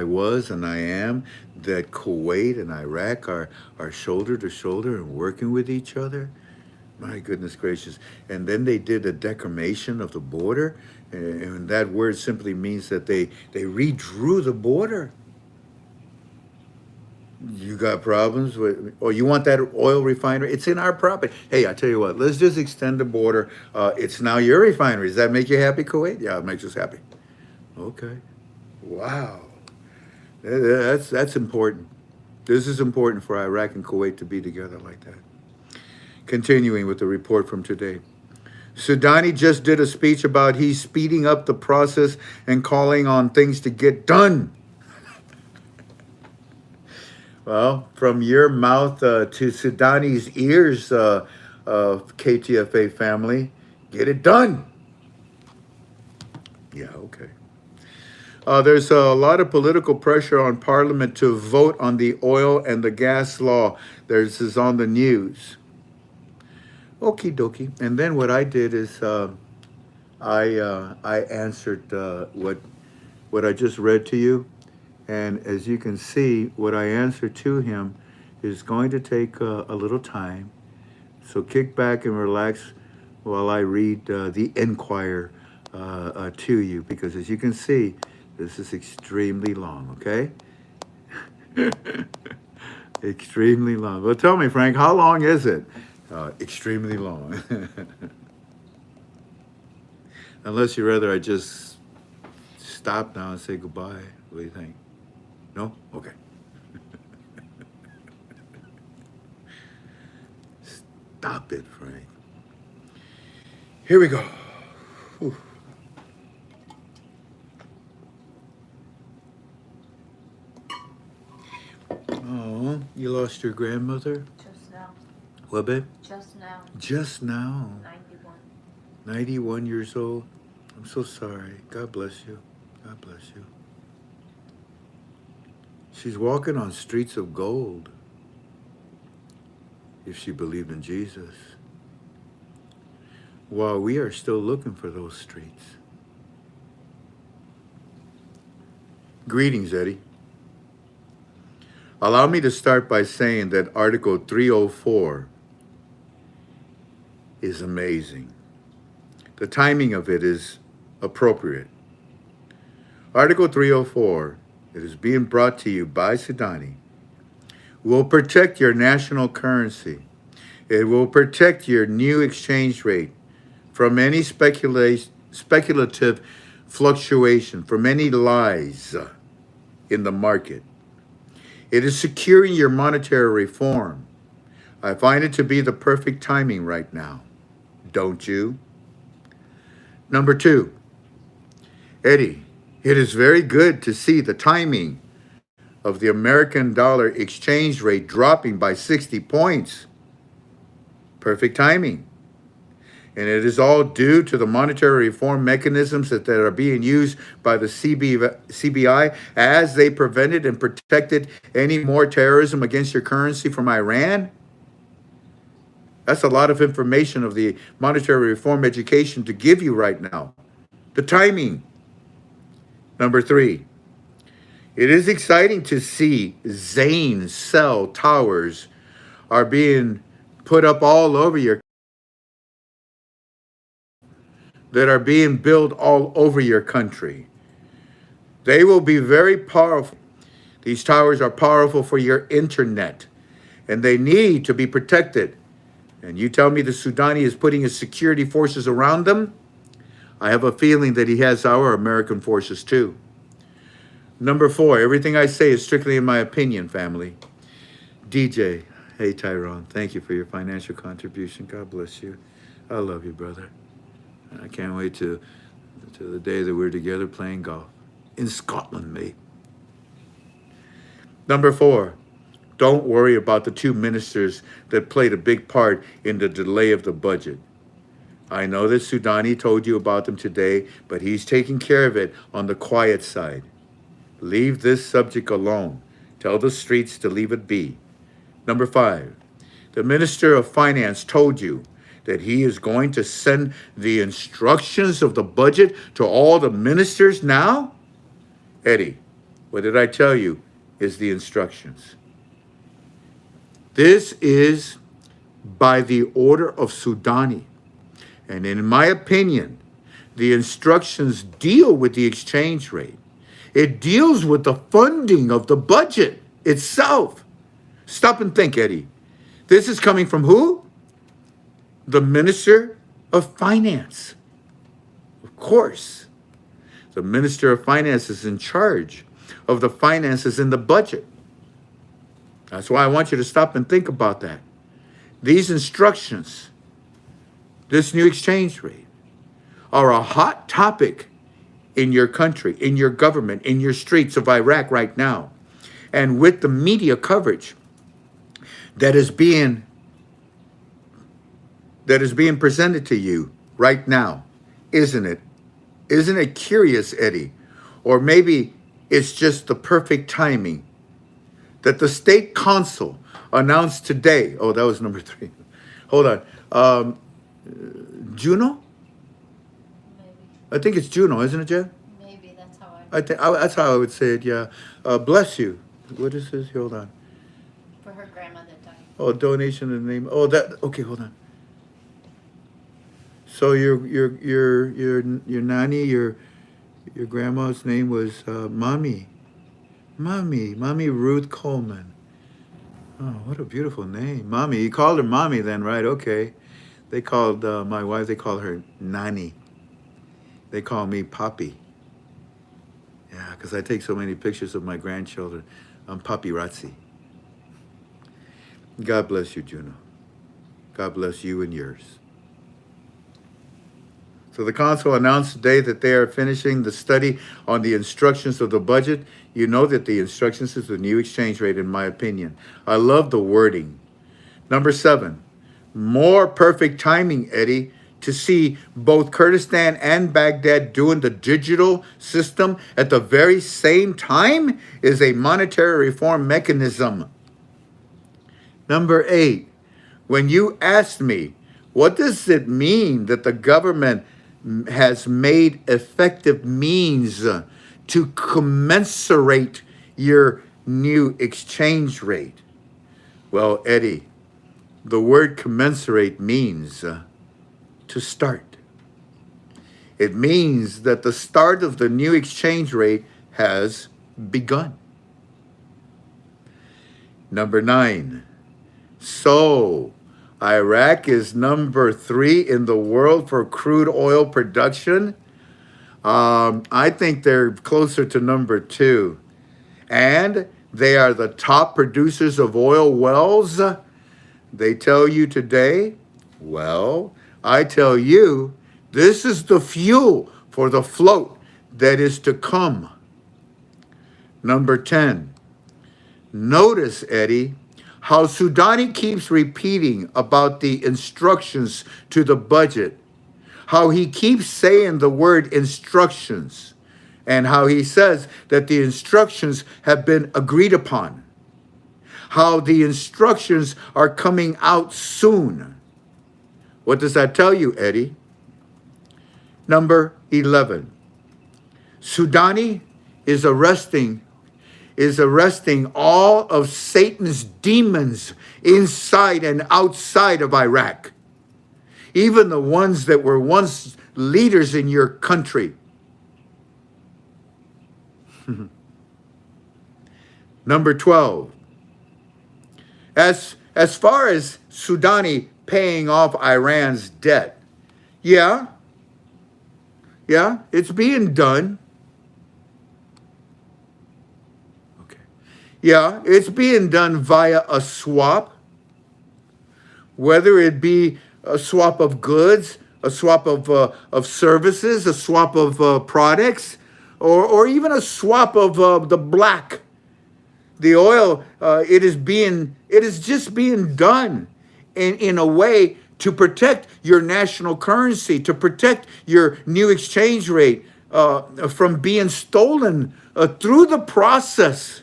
was and I am that Kuwait and Iraq are shoulder to shoulder and working with each other. My goodness gracious. And then they did a declaration of the border, and that word simply means that they redrew the border. You got problems with, or you want that oil refinery? It's in our property. Hey, I tell you what, let's just extend the border. It's now your refinery. Does that make you happy, Kuwait? Yeah, it makes us happy. Okay. Wow. That's important. This is important for Iraq and Kuwait to be together like that. Continuing with the report from today. Sudani just did a speech about he's speeding up the process and calling on things to get done. Well, from your mouth to Sudani's ears, KTFA family, get it done. Yeah, okay. There's a lot of political pressure on Parliament to vote on the oil and the gas law. This is on the news. Okie dokie. And then what I did is I answered what I just read to you, and as you can see, what I answered to him is going to take a little time. So kick back and relax while I read the Enquirer to you, because as you can see, this is extremely long. Okay. Extremely long. Well, tell me, Frank, how long is it? Extremely long. Unless you'd rather I just stop now and say goodbye. What do you think? No? Okay. Stop it, Frank. Here we go. Whew. Oh, you lost your grandmother? Just now. What, babe? Just now. Just now. 91. 91 years old. I'm so sorry. God bless you. God bless you. She's walking on streets of gold. If she believed in Jesus. While we are still looking for those streets. Greetings, Eddie. Allow me to start by saying that Article 304 is amazing. The timing of it is appropriate. Article 304, it is being brought to you by Sudani, will protect your national currency. It will protect your new exchange rate from any speculative fluctuation, from any lies in the market. It is securing your monetary reform. I find it to be the perfect timing right now. Don't you? Number 2, Eddie, it is very good to see the timing of the American dollar exchange rate dropping by 60 points. Perfect timing. And it is all due to the monetary reform mechanisms that are being used by the CBI as they prevented and protected any more terrorism against your currency from Iran. That's a lot of information of the monetary reform education to give you right now. The timing. Number 3, it is exciting to see Zane cell towers are being put up all over your that are being built all over your country. They will be very powerful. These towers are powerful for your internet, and they need to be protected. And you tell me the Sudani is putting his security forces around them? I have a feeling that he has our American forces too. Number 4, everything I say is strictly in my opinion, family. DJ, hey Tyrone, thank you for your financial contribution. God bless you. I love you, brother. I can't wait to the day that we're together playing golf in Scotland, mate. Number 4, don't worry about the 2 ministers that played a big part in the delay of the budget. I know that Sudani told you about them today, but he's taking care of it on the quiet side. Leave this subject alone. Tell the streets to leave it be. Number 5, the Minister of Finance told you that he is going to send the instructions of the budget to all the ministers now? Eddie, what did I tell you is the instructions? This is by the order of Sudani. And in my opinion, the instructions deal with the exchange rate. It deals with the funding of the budget itself. Stop and think, Eddie. This is coming from who? The Minister of Finance. Of course. The Minister of Finance is in charge of the finances in the budget. That's why I want you to stop and think about that. These instructions, this new exchange rate, are a hot topic in your country, in your government, in your streets of Iraq right now. And with the media coverage that is being presented to you right now, isn't it? Isn't it curious, Eddie, or maybe it's just the perfect timing that the state council announced today. Oh, that was number 3. Hold on. Juno? Maybe. I think it's Juno, isn't it, Jen? Maybe that's how I think that's how I would say it. Yeah. Bless you. What is this? Hold on. for her grandmother died. Oh, donation in the name. Oh, that. Okay, hold on. So your nanny, your grandma's name was Mommy Ruth Coleman. Oh, what a beautiful name, Mommy. You called her Mommy then, right? Okay. They called my wife. They call her Nani. They call me Papi. Yeah, because I take so many pictures of my grandchildren. I'm paparazzi. God bless you, Juno. God bless you and yours. So the council announced today that they are finishing the study on the instructions of the budget. You know that the instructions is the new exchange rate, in my opinion. I love the wording. Number 7, more perfect timing, Eddie, to see both Kurdistan and Baghdad doing the digital system at the very same time is a monetary reform mechanism. Number 8, when you asked me, what does it mean that the government has made effective means to commensurate your new exchange rate? Well, Eddie, the word commensurate means to start. It means that the start of the new exchange rate has begun. Number 9, so Iraq is number 3 in the world for crude oil production. I think they're closer to number 2. And they are the top producers of oil wells. They tell you today, well, I tell you, this is the fuel for the float that is to come. Number 10, notice, Eddie, how Sudani keeps repeating about the instructions to the budget, how he keeps saying the word instructions, and how he says that the instructions have been agreed upon, how the instructions are coming out soon. What does that tell you, Eddie? Number 11, Sudani is arresting all of Satan's demons inside and outside of Iraq. Even the ones that were once leaders in your country. Number 12. As far as Sudani paying off Iran's debt, yeah, it's being done. Yeah, it's being done via a swap, whether it be a swap of goods, a swap of services, a swap of products, or even a swap of the black. The oil, it is just being done in a way to protect your national currency, to protect your new exchange rate from being stolen through the process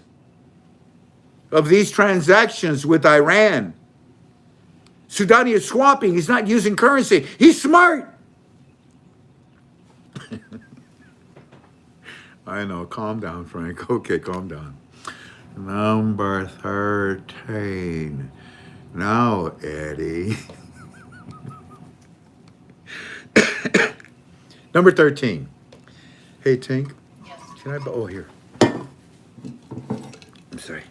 of these transactions with Iran. Sudani is swapping. He's not using currency. He's smart. I know. Calm down, Frank. Okay, calm down. Number 13. Now, Eddie. Number 13. Hey, Tink. Yes. Can I... Oh, here. I'm sorry.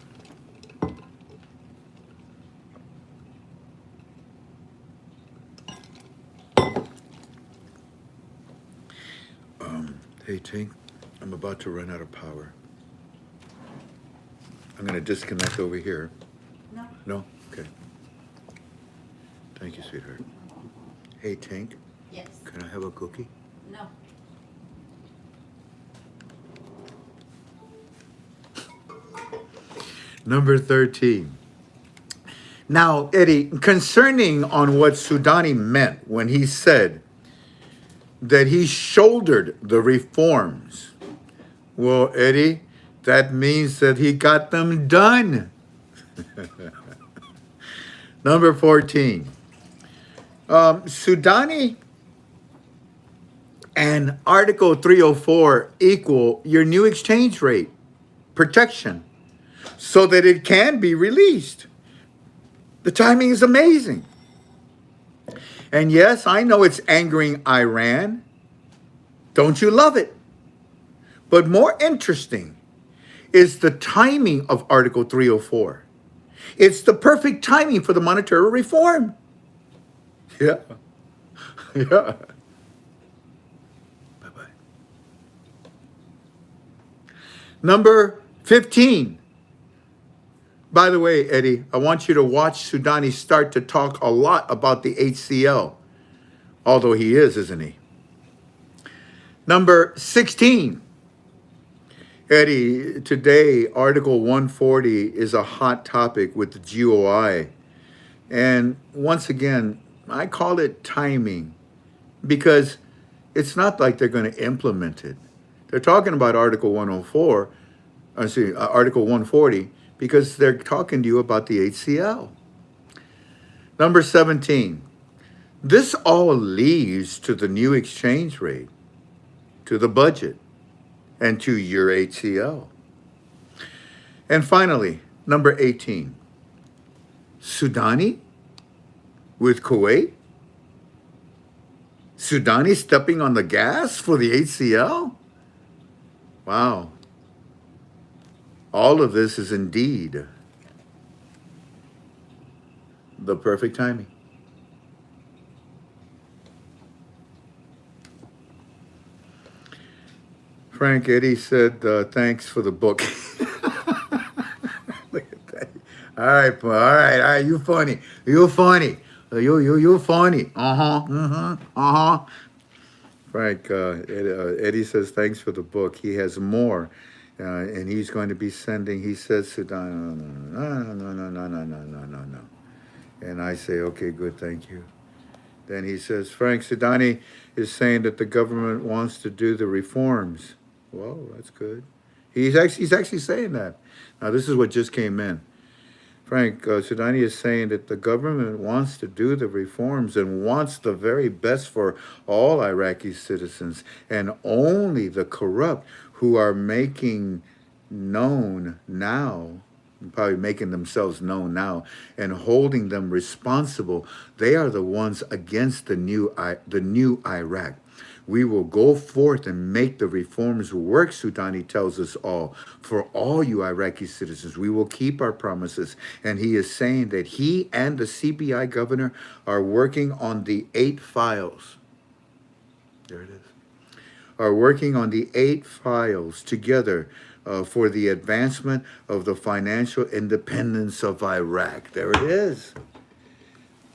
Hey, Tink, I'm about to run out of power. I'm going to disconnect over here. No. No? Okay. Thank you, sweetheart. Hey, Tink, Yes. can I have a cookie? No. Number 13. Now, Eddie, concerning on what Sudani meant when he said that he shouldered the reforms, Well, Eddie, that means that he got them done. Number 14. Sudani and Article 304 equal your new exchange rate protection so that it can be released. The timing is amazing. And yes, I know it's angering Iran. Don't you love it? But more interesting is the timing of Article 304. It's the perfect timing for the monetary reform. Yeah. Yeah. Bye-bye. Number 15. By the way, Eddie, I want you to watch Sudani start to talk a lot about the HCL. Although he is, isn't he? Number 16. Eddie, today, Article 140 is a hot topic with the GOI. And once again, I call it timing because it's not like they're going to implement it. They're talking about Article 104, Article 140, because they're talking to you about the HCL. Number 17. This all leads to the new exchange rate, to the budget, and to your HCL. And finally, number 18. Sudani with Kuwait? Sudani stepping on the gas for the HCL? Wow. All of this is indeed the perfect timing. Frank, Eddie said, thanks for the book. Look at that. All right, all right. You funny. You funny. You funny. Frank, Eddie says, thanks for the book. He has more, and he's going to be sending, he says, Sudan, no. And I say, okay, good, thank you. Then he says, Frank, Sudani is saying that the government wants to do the reforms. Well, that's good. He's actually saying that. Now, this is what just came in. Frank, Sudani is saying that the government wants to do the reforms and wants the very best for all Iraqi citizens, and only the corrupt who are making known now, probably making themselves known now, and holding them responsible, they are the ones against the new Iraq. We will go forth and make the reforms work, Sudani tells us all. For all you Iraqi citizens, we will keep our promises. And he is saying that he and the CBI governor are working on the 8 files. There it is. Are working on the 8 files together for the advancement of the financial independence of Iraq. There it is.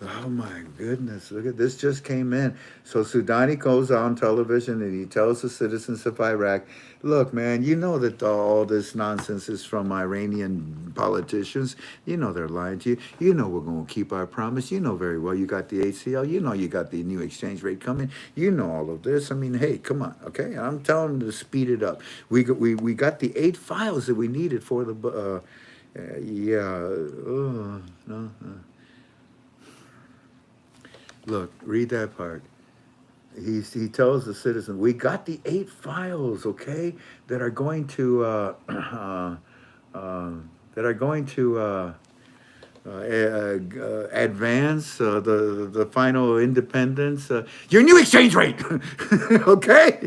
Oh my goodness, look at this, just came in. So Sudani goes on television and he tells the citizens of Iraq, look, man, you know that all this nonsense is from Iranian politicians. You know they're lying to you. You know we're going to keep our promise. You know very well you got the HCL. You know you got the new exchange rate coming. You know all of this. I mean, hey, come on, okay? I'm telling them to speed it up. We got the 8 files that we needed for the, no. Look, read that part. He tells the citizen, we got the 8 files, okay, that are going to advance the final independence. Your new exchange rate, okay,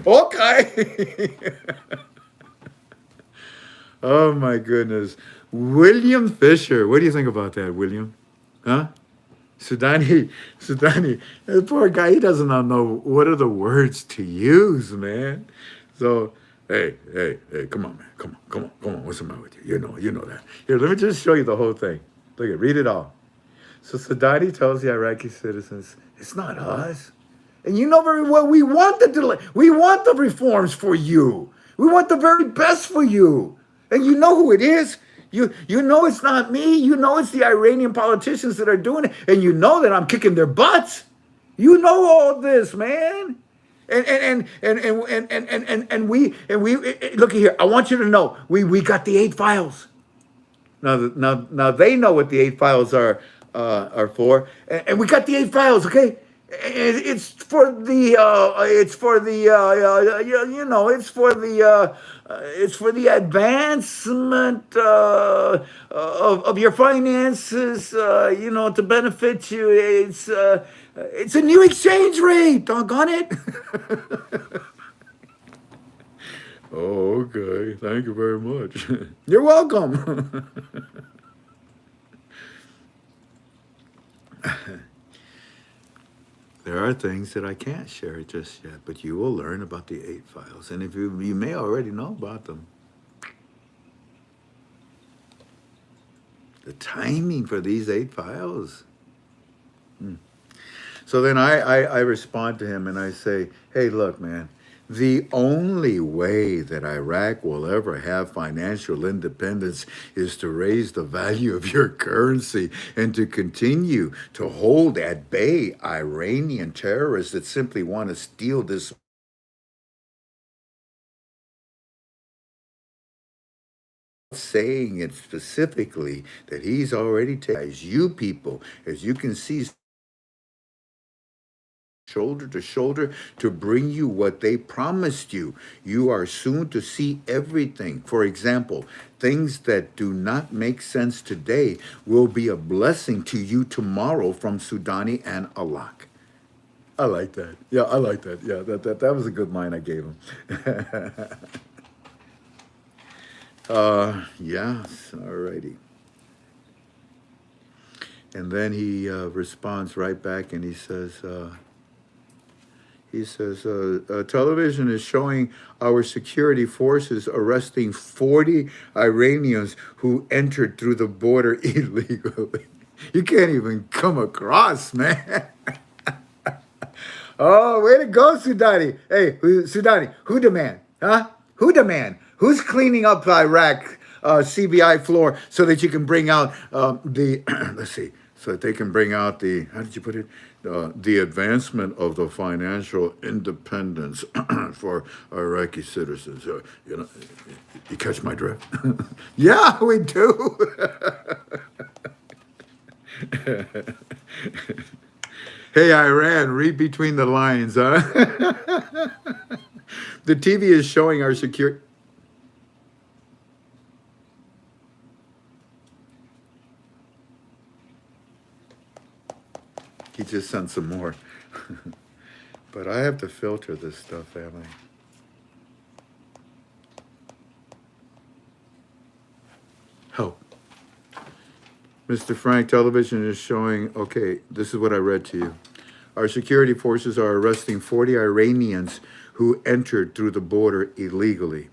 okay. Oh my goodness, William Fisher. What do you think about that, William? Huh? Sudani, that poor guy, he doesn't know what are the words to use, man. So, hey, come on, man. Come on. What's the matter with you? You know that. Here, let me just show you the whole thing. Look read it all. So Sudani tells the Iraqi citizens, it's not us. And you know very well we want the delay. We want the reforms for you. We want the very best for you. And you know who it is. You know it's not me. You know it's the Iranian politicians that are doing it. And you know that I'm kicking their butts. You know all this, man. And we look here. I want you to know we got the 8 files. Now they know what the 8 files are for, and we got the 8 files. Okay, it's for the it's for the advancement of your finances. To benefit you. It's a new exchange rate. Doggone it. Oh, okay. Thank you very much. You're welcome. There are things that I can't share just yet, but you will learn about the 8 files. And if you may already know about them. The timing for these 8 files. So then I respond to him and I say, hey, look, man, the only way that Iraq will ever have financial independence is to raise the value of your currency and to continue to hold at bay Iranian terrorists that simply want to steal this. Saying it specifically that he's already taken, as you people, as you can see, shoulder to shoulder to bring you what they promised you. You are soon to see everything. For example, things that do not make sense today will be a blessing to you tomorrow from Sudani and Alak. I like that. Yeah, I like that. Yeah, that was a good line I gave him. Yes, alrighty. And then he responds right back and he says, television is showing our security forces arresting 40 Iranians who entered through the border illegally. You can't even come across, man. Oh, way to go, Sudani. Hey, Sudani, who demand? Huh? Who demand? Who's cleaning up Iraq CBI floor so that you can bring out the, let's see, so that they can bring out the, how did you put it? The advancement of the financial independence for Iraqi citizens. You catch my drift? Yeah, we do. Hey, Iran, read between the lines, huh? The TV is showing our security. He just sent some more. But I have to filter this stuff, family. Help. Mr. Frank, television is showing, okay, this is what I read to you. Our security forces are arresting 40 Iranians who entered through the border illegally.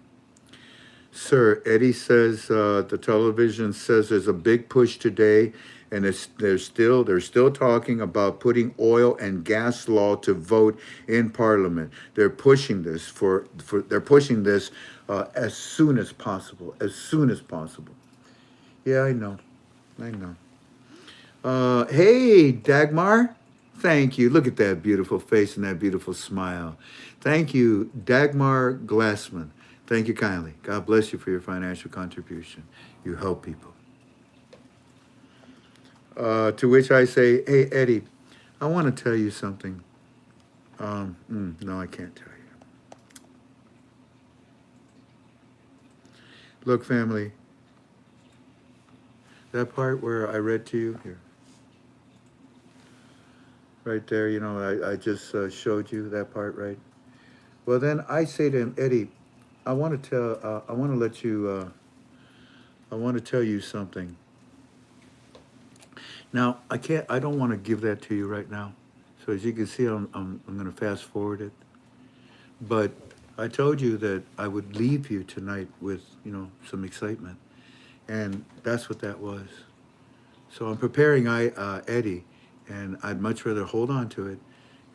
Sir, Eddie says the television says there's a big push today, and they're still talking about putting oil and gas law to vote in Parliament. They're pushing this as soon as possible. As soon as possible. Yeah, I know. Hey, Dagmar. Thank you. Look at that beautiful face and that beautiful smile. Thank you, Dagmar Glassman. Thank you kindly. God bless you for your financial contribution. You help people. To which I say, hey, Eddie, I want to tell you something. No, I can't tell you. Look, family, that part where I read to you here, right there, I just showed you that part, right? Well, then I say to him, Eddie, I want to tell you something. Now, I don't want to give that to you right now. So as you can see, I'm going to fast forward it. But I told you that I would leave you tonight with, some excitement. And that's what that was. So I'm preparing Eddie, and I'd much rather hold on to it.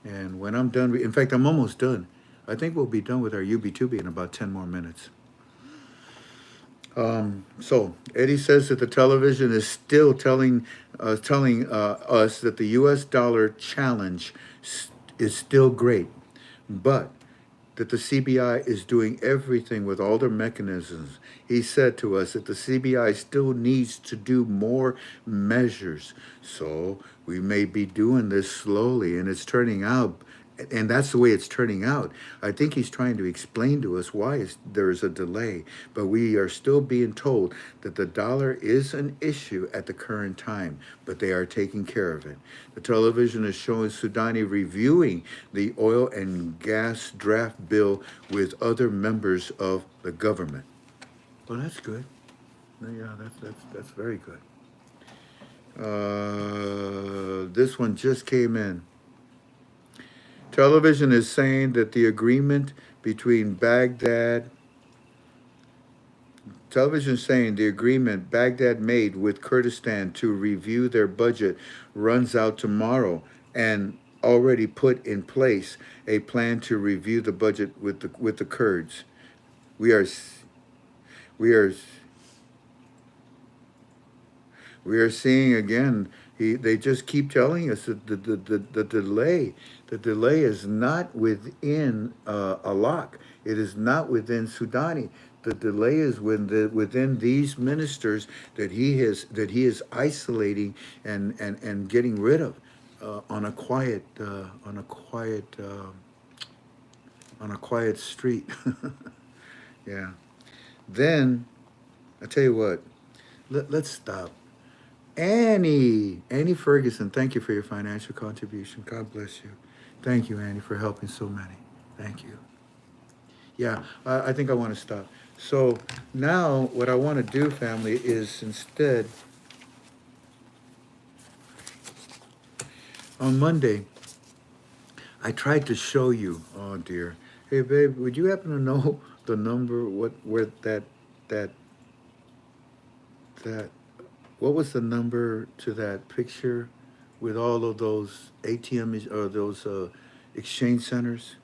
And when I'm done, in fact, I'm almost done. I think we'll be done with our UB2B in about 10 more minutes. So Eddie says that the television is still telling us that the U.S. dollar challenge is still great. but that the CBI is doing everything with all their mechanisms. He said to us that the CBI still needs to do more measures. So we may be doing this slowly, and it's turning out, and that's the way it's turning out. I think he's trying to explain to us why there is a delay, but we are still being told that the dollar is an issue at the current time, but they are taking care of it. The television is showing Sudani reviewing the oil and gas draft bill with other members of the government. Well, that's good. Yeah, that's very good. This one just came in. Television is saying that the agreement between Baghdad, television is saying the agreement Baghdad made with Kurdistan to review their budget runs out tomorrow, and already put in place a plan to review the budget with the Kurds. We are we are we are seeing again. They just keep telling us that the delay is not within Alak. It is not within Sudani. The delay is within these ministers that he is isolating and getting rid of on a quiet street. Yeah. Then I tell you what. Let's stop. Annie Ferguson, thank you for your financial contribution. God bless you. Thank you, Annie, for helping so many. Thank you. Yeah, I think I want to stop. So now what I want to do, family, is instead on Monday, I tried to show you, oh dear. Hey babe, would you happen to know the number, where that what was the number to that picture with all of those ATMs or those exchange centers?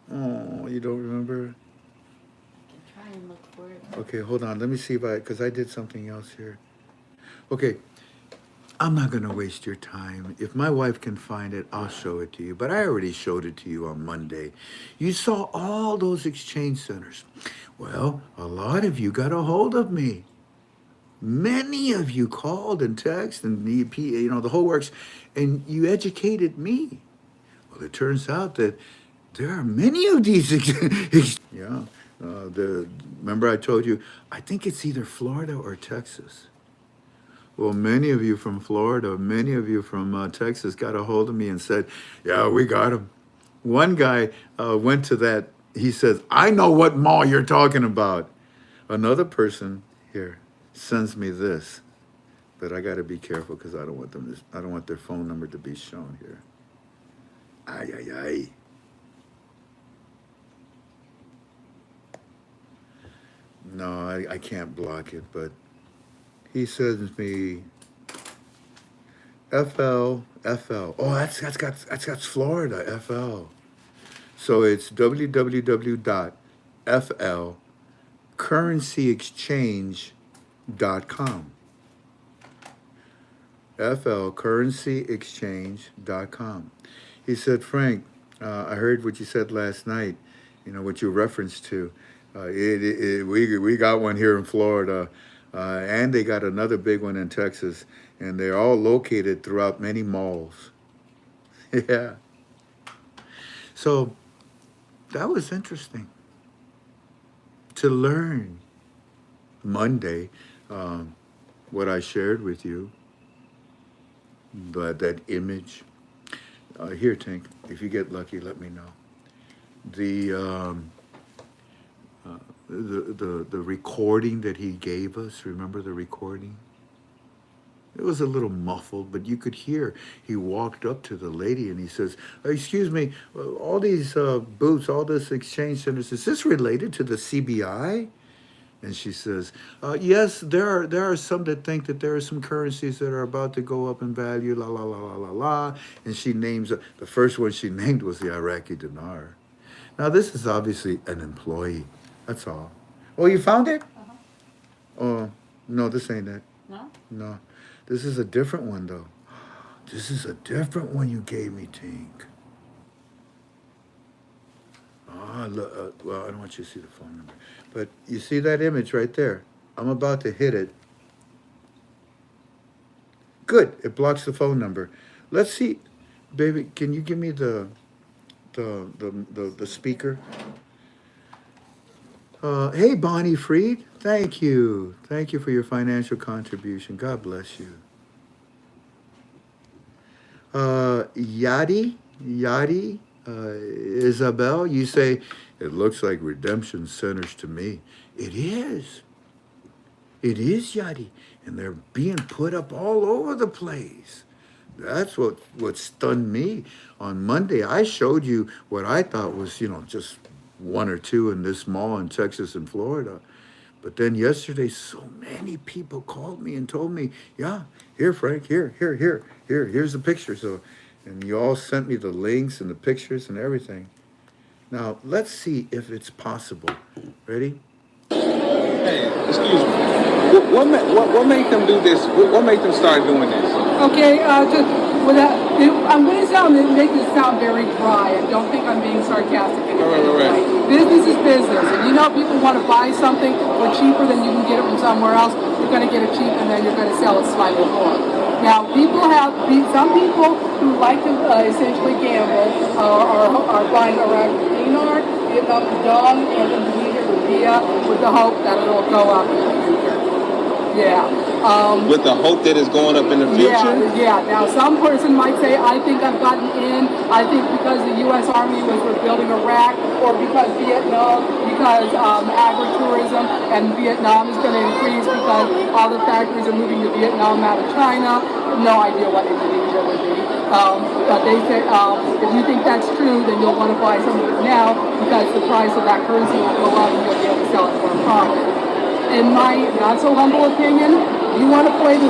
No. Oh, you don't remember? I can try and look for it. Okay, hold on. Let me see if because I did something else here. Okay, I'm not going to waste your time. If my wife can find it, I'll show it to you. But I already showed it to you on Monday. You saw all those exchange centers. Well, a lot of you got a hold of me. Many of you called and texted and the whole works, and you educated me. Well, it turns out that there are many of these. Yeah. Remember I told you, I think it's either Florida or Texas. Well, many of you from Florida, many of you from Texas got a hold of me and said, yeah, we got him. One guy went to that. He says, I know what mall you're talking about. Another person here sends me this, but I got to be careful because I don't want their phone number to be shown here. Ay, ay, ay. No, I can't block it, but he sends me FL. Oh, that's Florida, FL. So it's www.flcurrencyexchange.com. flcurrencyexchange.com. He said, Frank, I heard what you said last night, what you referenced to. We got one here in Florida, and they got another big one in Texas, and they're all located throughout many malls. Yeah. So that was interesting to learn Monday what I shared with you, but that image. Here, Tink, if you get lucky, let me know. The recording that he gave us, remember the recording? It was a little muffled, but you could hear. He walked up to the lady and he says, excuse me, all these booths, all this exchange centers, is this related to the CBI? And she says, yes, there are some that think that there are some currencies that are about to go up in value, la, la, la, la, la, la. And she names, the first one she named was the Iraqi dinar. Now, this is obviously an employee. That's all. Oh, you found it? Uh-huh. Oh, no, this ain't it. No? No. This is a different one, though. This is a different one you gave me, Tink. Well, I don't want you to see the phone number. But you see that image right there? I'm about to hit it. Good. It blocks the phone number. Let's see. Baby, can you give me the speaker? Hey, Bonnie Freed. Thank you. Thank you for your financial contribution. God bless you. Yadi, Isabel, you say, it looks like redemption centers to me. It is. It is, Yadi. And they're being put up all over the place. That's what stunned me. On Monday, I showed you what I thought was, just one or two in this mall in Texas and Florida. But then yesterday, so many people called me and told me, yeah, here, Frank, here's the picture. So, and you all sent me the links and the pictures and everything. Now, let's see if it's possible. Ready? Hey, excuse me. What made them do this? What made them start doing this? Okay, just I'm going to make this sound very dry, and don't think I'm being sarcastic in any way. Business is business, and people want to buy something for cheaper than you can get it from somewhere else. You're going to get it cheap, and then you're going to sell it slightly more. Now, some people who like to essentially gamble are buying around dinar, Vietnam dong, and Indonesia rupiah with the hope that it'll go up in the future. Yeah. With the hope that it's going up in the future? Yeah. Now, some person might say, I think I've gotten in. I think because the U.S. Army was rebuilding Iraq, or because agritourism and Vietnam is going to increase because all the factories are moving to Vietnam out of China. No idea what Indonesia would be. But they say, if you think that's true, then you'll want to buy some of it now because the price of that currency will go up and you'll be able to sell it for a profit. In my not so humble opinion, you want to play the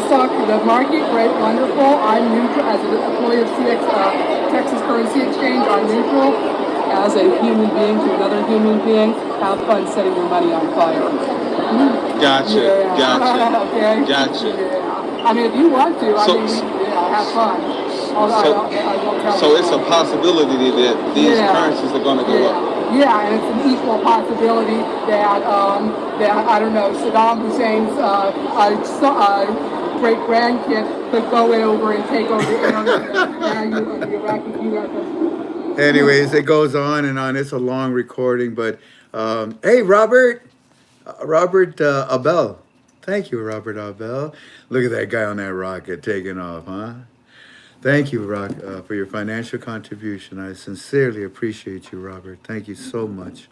market, great, wonderful. I'm neutral as an employee of Texas Currency Exchange. I'm neutral as a human being to another human being. Have fun setting your money on fire. Gotcha. Okay. Gotcha. Yeah. I mean, if you want to, have fun. So it's a possibility that these currencies are going to go up. Yeah, and it's an equal possibility that I don't know, Saddam Hussein's great grandkid could go over and take over the Iraqi. Anyways, it goes on and on. It's a long recording, but hey, Robert Abel. Thank you, Robert Abel. Look at that guy on that rocket taking off, huh? Thank you, Rock, for your financial contribution. I sincerely appreciate you, Robert. Thank you so much.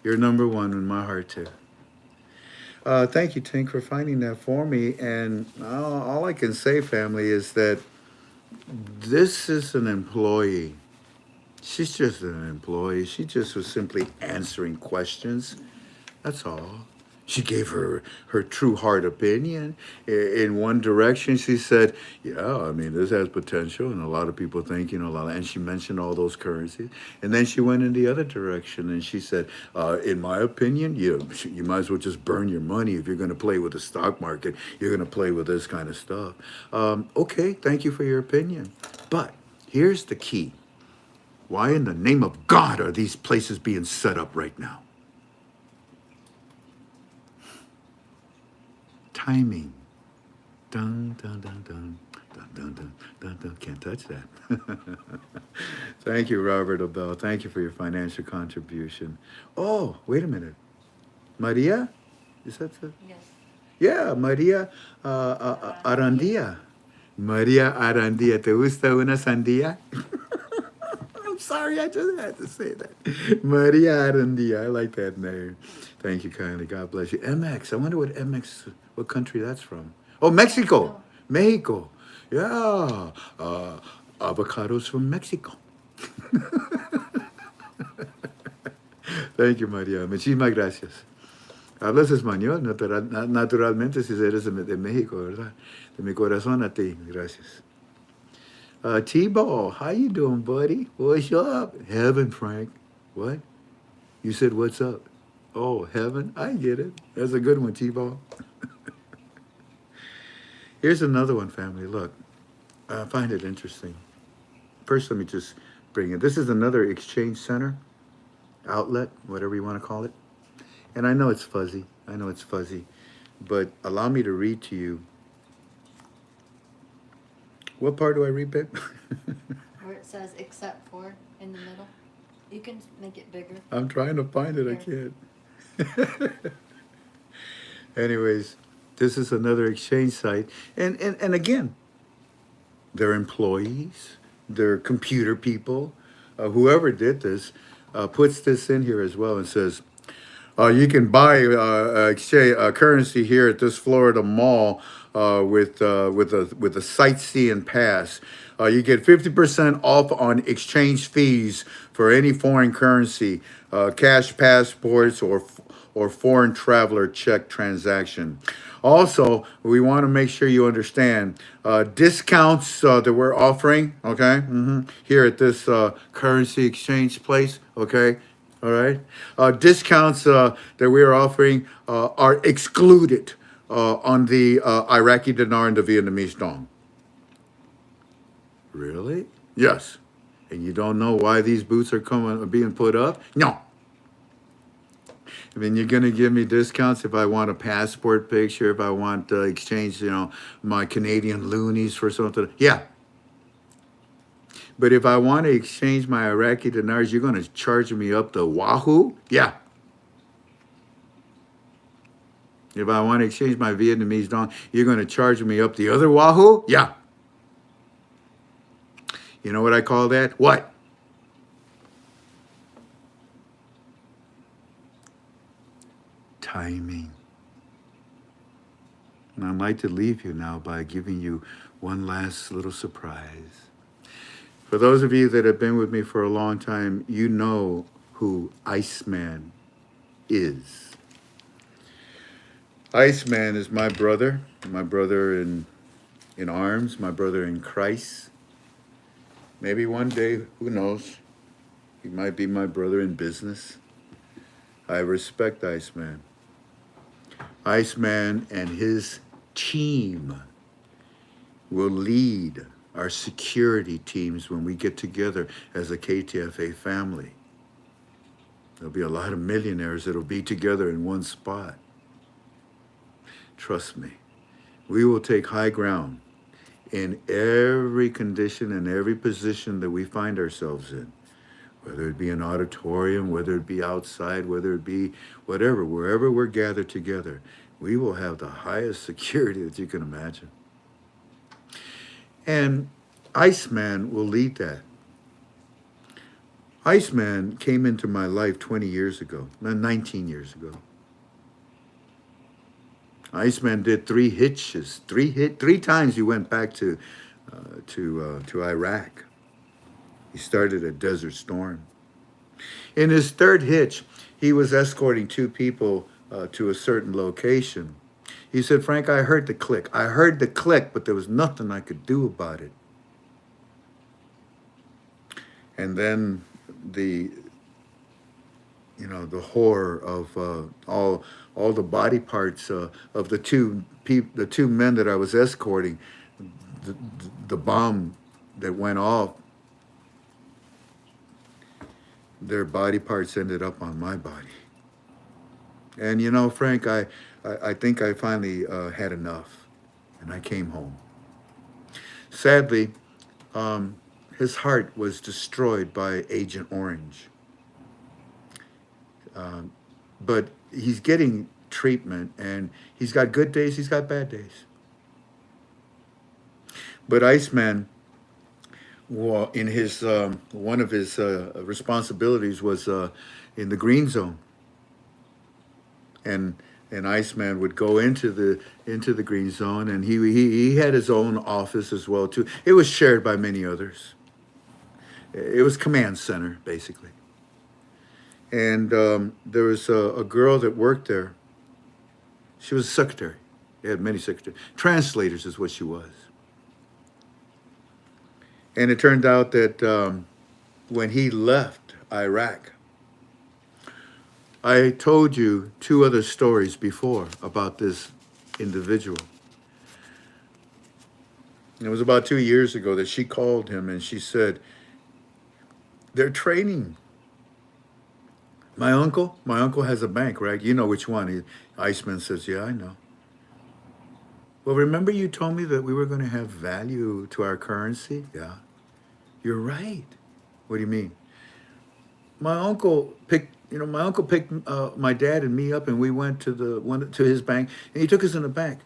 You're number one in my heart, too. Thank you, Tink, for finding that for me. And all I can say, family, is that this is an employee. She's just an employee. She just was simply answering questions. That's all. She gave her true heart opinion. In one direction, she said, yeah, I mean, this has potential, and a lot of people think, and she mentioned all those currencies. And then she went in the other direction, and she said, in my opinion, you might as well just burn your money. If you're going to play with the stock market, you're going to play with this kind of stuff. Okay, thank you for your opinion. But here's the key. Why in the name of God are these places being set up right now? Timing. Dun, dun, dun, dun, dun, dun, dun, dun, dun. Can't touch that. Thank you, Robert Abel. Thank you for your financial contribution. Oh, wait a minute. Maria? Is that the? Yes. Yeah, Maria Arandia. Maria Arandia. ¿Te gusta una sandía? I'm sorry, I just had to say that. Maria Arandia. I like that name. Thank you kindly. God bless you. MX. I wonder what country that's from. Oh, Mexico. Mexico. Yeah. Avocados from Mexico. Thank you, María. Muchísimas gracias. Hablas español, naturalmente, si eres de México, ¿verdad? De mi corazón a ti. Gracias. T-Ball, how you doing, buddy? What's up? Heaven, Frank. What? You said, what's up? Oh, heaven? I get it. That's a good one, T-Ball. Here's another one, family. Look, I find it interesting. First, let me just bring it. This is another exchange center. outlet, whatever you want to call it. And I know it's fuzzy. I know it's fuzzy. But allow me to read to you. What part do I read, babe? Where it says except for in the middle. You can make it bigger. I'm trying to find it. I can't. Anyways, this is another exchange site. And again, they're employees, they're computer people. Whoever did this puts this in here as well and says, you can buy exchange currency here at this Florida mall with a sightseeing pass. You get 50% off on exchange fees for any foreign currency, cash passports, or foreign traveler check transaction. Also, we want to make sure you understand discounts that we're offering, okay, here at this currency exchange place, okay. All right. Discounts that we are offering are excluded on the Iraqi dinar and the Vietnamese dong. Really? Yes. And you don't know why these boots are being put up? No. I mean, you're going to give me discounts if I want a passport picture, if I want to exchange, my Canadian loonies for something. Yeah. But if I want to exchange my Iraqi dinars, you're going to charge me up the wahoo? Yeah. If I want to exchange my Vietnamese dong, you're going to charge me up the other wahoo? Yeah. You know what I call that? What? Timing. And I'd like to leave you now by giving you one last little surprise. For those of you that have been with me for a long time, you know who Iceman is. Iceman is my brother in arms, my brother in Christ. Maybe one day, who knows, he might be my brother in business. I respect Iceman. Iceman and his team will lead our security teams when we get together as a KTFA family. There'll be a lot of millionaires that'll be together in one spot. Trust me, we will take high ground in every condition and every position that we find ourselves in, whether it be an auditorium, whether it be outside, whether it be whatever, wherever we're gathered together, we will have the highest security that you can imagine. And Iceman will lead that. Iceman came into my life 20 years ago, 19 years ago. Iceman did 3 hitches, three times he went back to Iraq. He started at Desert Storm. In his 3rd hitch, he was escorting 2 people to a certain location. He said, "Frank, I heard the click. I heard the click, but there was nothing I could do about it." And then the horror of all the body parts of the two men that I was escorting, the bomb that went off, their body parts ended up on my body. And Frank, I think I finally had enough, and I came home. Sadly, his heart was destroyed by Agent Orange. But he's getting treatment, and he's got good days, he's got bad days. But Iceman, well, in his one of his responsibilities was in the green zone, and Iceman would go into the green zone, and he had his own office as well too. It was shared by many others. It was command center basically. And there was a girl that worked there. She was a secretary. They had many secretaries. Translators is what she was. And it turned out that when he left Iraq, I told you 2 other stories before about this individual. It was about 2 years ago that she called him and she said, "They're training My uncle has a bank, right? You know which one. Iceman says, yeah, I know. Well, remember you told me that we were going to have value to our currency? Yeah. You're right. What do you mean? My uncle picked my dad and me up, and we went to his bank, and he took us in the back.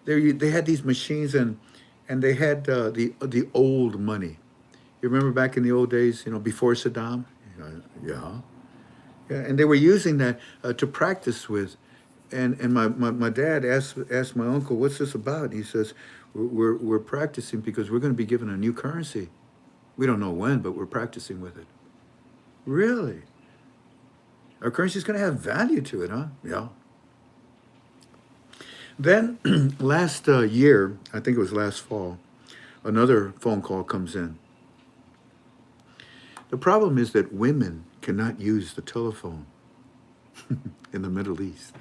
They had these machines, and they had the old money. You remember back in the old days, before Saddam? Yeah. Yeah, and they were using that to practice with. And my dad asked my uncle, what's this about? And he says, we're practicing because we're going to be given a new currency. We don't know when, but we're practicing with it. Really? Our currency is going to have value to it, huh? Yeah. Then last year, I think it was last fall, another phone call comes in. The problem is that women cannot use the telephone in the Middle East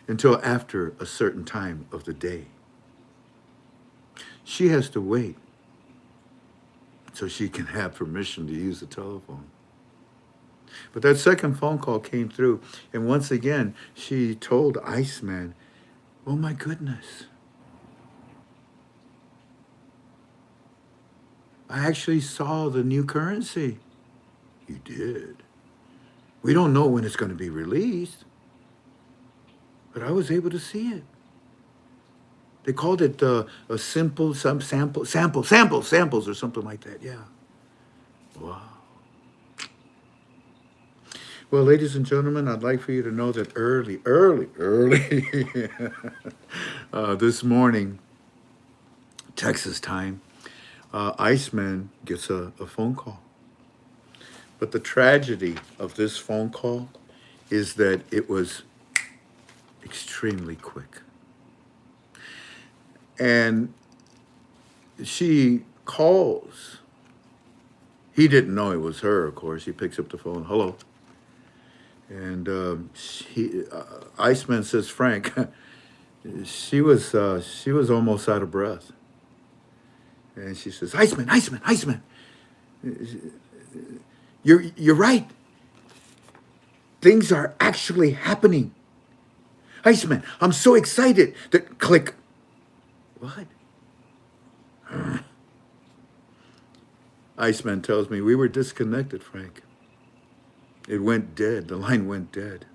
until after a certain time of the day. She has to wait so she can have permission to use the telephone. But that second phone call came through, and once again, she told Iceman, oh my goodness, I actually saw the new currency. You did. We don't know when it's going to be released, but I was able to see it. They called it a samples or something like that. Yeah. Wow. Well, ladies and gentlemen, I'd like for you to know that early this morning, Texas time, Iceman gets a phone call. But the tragedy of this phone call is that it was extremely quick. And she calls. He didn't know it was her, of course. He picks up the phone. Hello. And Iceman says, Frank, she was almost out of breath. And she says, Iceman, you're right. Things are actually happening. Iceman, I'm so excited that click. What? Iceman tells me we were disconnected, Frank. It went dead. The line went dead.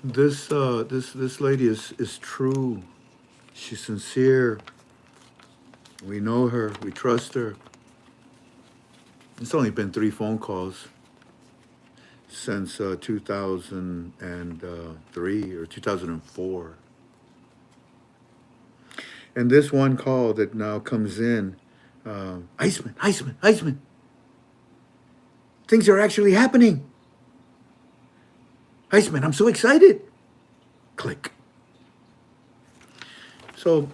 This lady is true. She's sincere. We know her. We trust her. It's only been 3 phone calls since 2003 or 2004. And this one call that now comes in, Iceman. Things are actually happening. Iceman, I'm so excited. Click. So,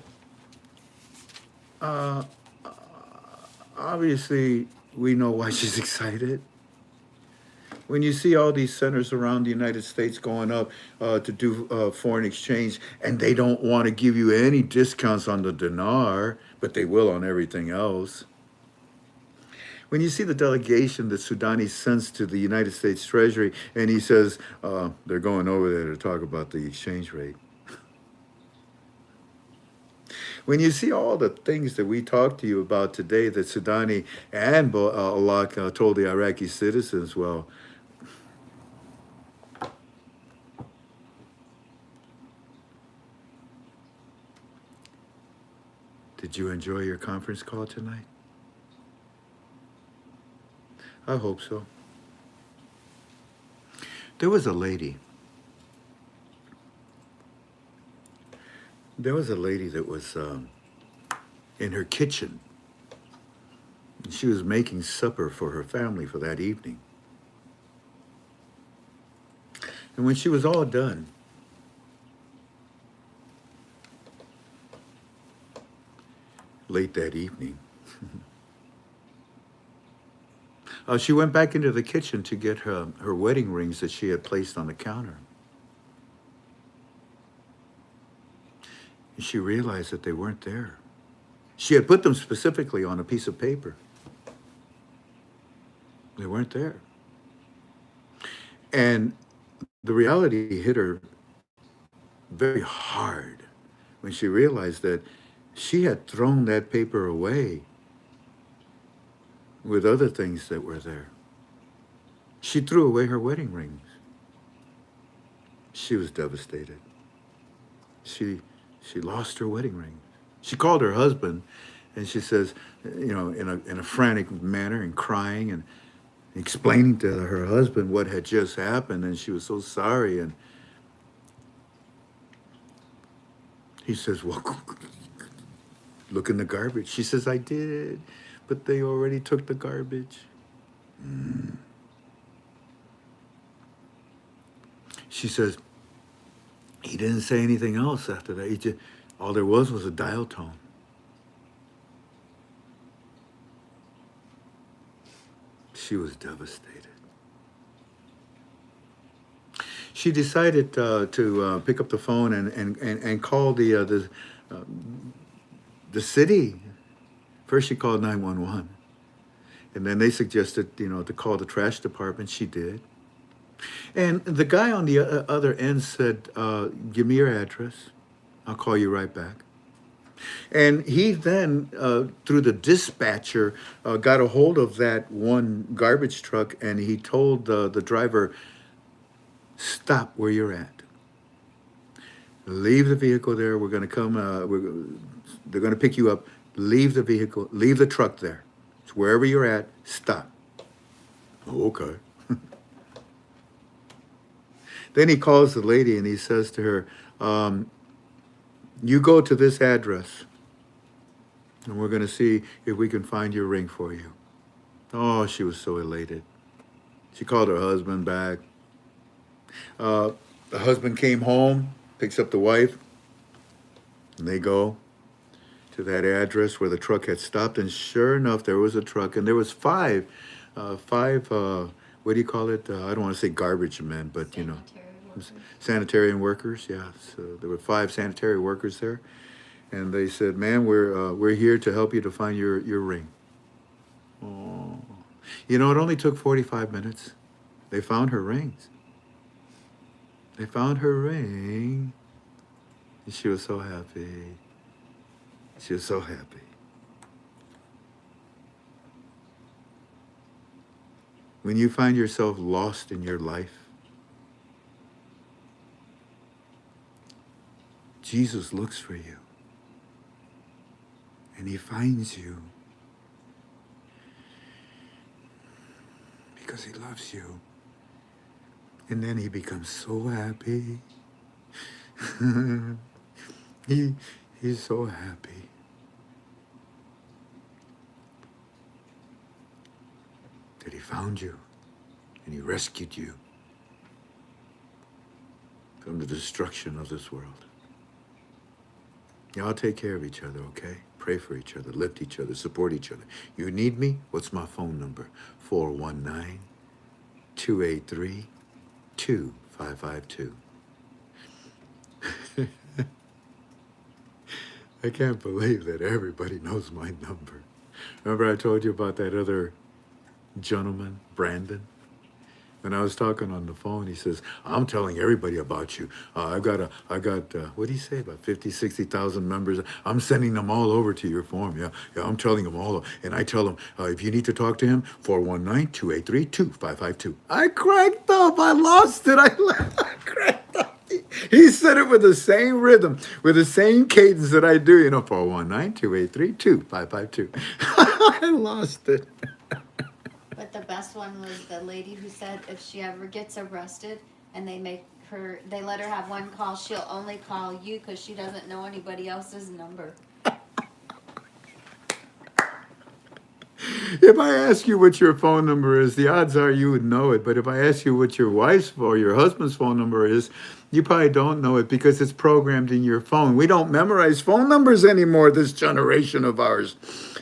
obviously, we know why she's excited. When you see all these centers around the United States going up to do foreign exchange, and they don't want to give you any discounts on the dinar, but they will on everything else. When you see the delegation that Soudani sends to the United States Treasury, and he says they're going over there to talk about the exchange rate. When you see all the things that we talked to you about today that Soudani and Allah told the Iraqi citizens, well, did you enjoy your conference call tonight? I hope so. There was a lady. There was a lady that was in her kitchen. She was making supper for her family for that evening. And when she was all done, late that evening, she went back into the kitchen to get her wedding rings that she had placed on the counter. And she realized that they weren't there. She had put them specifically on a piece of paper. They weren't there. And the reality hit her very hard when she realized that she had thrown that paper away with other things that were there. She threw away her wedding rings. She was devastated. She lost her wedding ring. She called her husband, and she says, in a frantic manner and crying and explaining to her husband what had just happened, and she was so sorry. And he says, well, look in the garbage. She says, I did, but they already took the garbage. She says, he didn't say anything else after that. All there was a dial tone. She was devastated. She decided to pick up the phone and call the city. First, she called 911, and then they suggested to call the trash department. She did, and the guy on the other end said, "Give me your address. I'll call you right back." And he then, through the dispatcher, got a hold of that one garbage truck, and he told the driver, stop where you're at. Leave the vehicle there. We're going to come. They're going to pick you up. Leave the vehicle. Leave the truck there. It's wherever you're at. Stop. Oh, okay. Then he calls the lady and he says to her, you go to this address, and we're going to see if we can find your ring for you. Oh, she was so elated. She called her husband back. The husband came home, picks up the wife, and they go to that address where the truck had stopped. And sure enough, there was a truck, and there was five, what do you call it? I don't want to say garbage men, but sanitary workers. Yeah, so there were 5 sanitary workers there, and they said, "Man, we're here to help you to find your ring." Oh, it only took 45 minutes. They found her rings. They found her ring, and she was so happy. She was so happy. When you find yourself lost in your life, Jesus looks for you, and he finds you because he loves you. And then he becomes so happy. He's so happy. That he found you and he rescued you from the destruction of this world. Y'all take care of each other, okay? Pray for each other, lift each other, support each other. You need me? What's my phone number? 419-283-2552. I can't believe that everybody knows my number. Remember I told you about that other gentleman, Brandon? When I was talking on the phone, he says, I'm telling everybody about you. I got, what did he say, about 50, 60,000 members. I'm sending them all over to your form. Yeah, I'm telling them all. And I tell them, if you need to talk to him, 419-283-2552. I cracked up. I lost it. I cracked up. He said it with the same rhythm, with the same cadence that I do. 419-283-2552. I lost it. But the best one was the lady who said if she ever gets arrested and they let her have one call, she'll only call you because she doesn't know anybody else's number. If I ask you what your phone number is, the odds are you would know it. But if I ask you what your wife's or your husband's phone number is, you probably don't know it because it's programmed in your phone. We don't memorize phone numbers anymore, this generation of ours.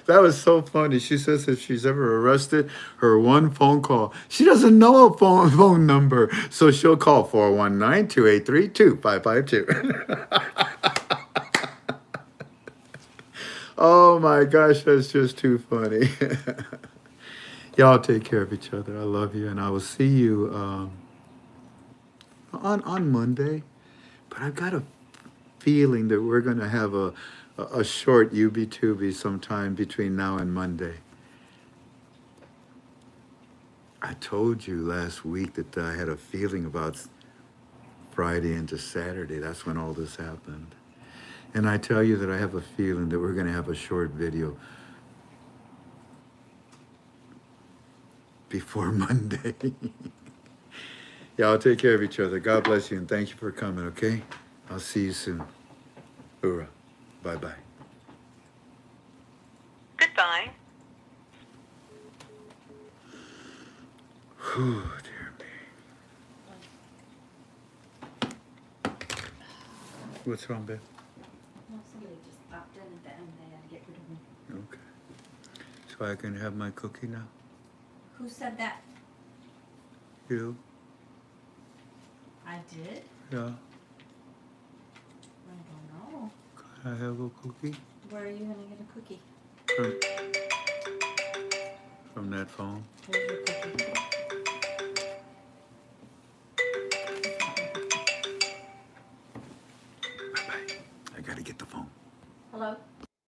That was so funny. She says if she's ever arrested, her one phone call, she doesn't know a phone number, so she'll call 419-283-2552. Oh my gosh, that's just too funny. Y'all take care of each other. I love you, and I will see you on Monday. But I've got a feeling that we're going to have a short UB2B sometime between now and Monday. I told you last week that I had a feeling about Friday into Saturday. That's when all this happened. And I tell you that I have a feeling that we're going to have a short video before Monday. Y'all take care of each other. God bless you, and thank you for coming, okay? I'll see you soon. Hoorah. Bye-bye. Goodbye. Whew, dear me. What's wrong, babe? No, somebody just popped in at the end. They had to get rid of me. Okay. So I can have my cookie now? Who said that? You? I did? Yeah. I don't know. Can I have a cookie? Where are you gonna get a cookie? From that phone? Here's your cookie. Bye-bye. I gotta get the phone. Hello?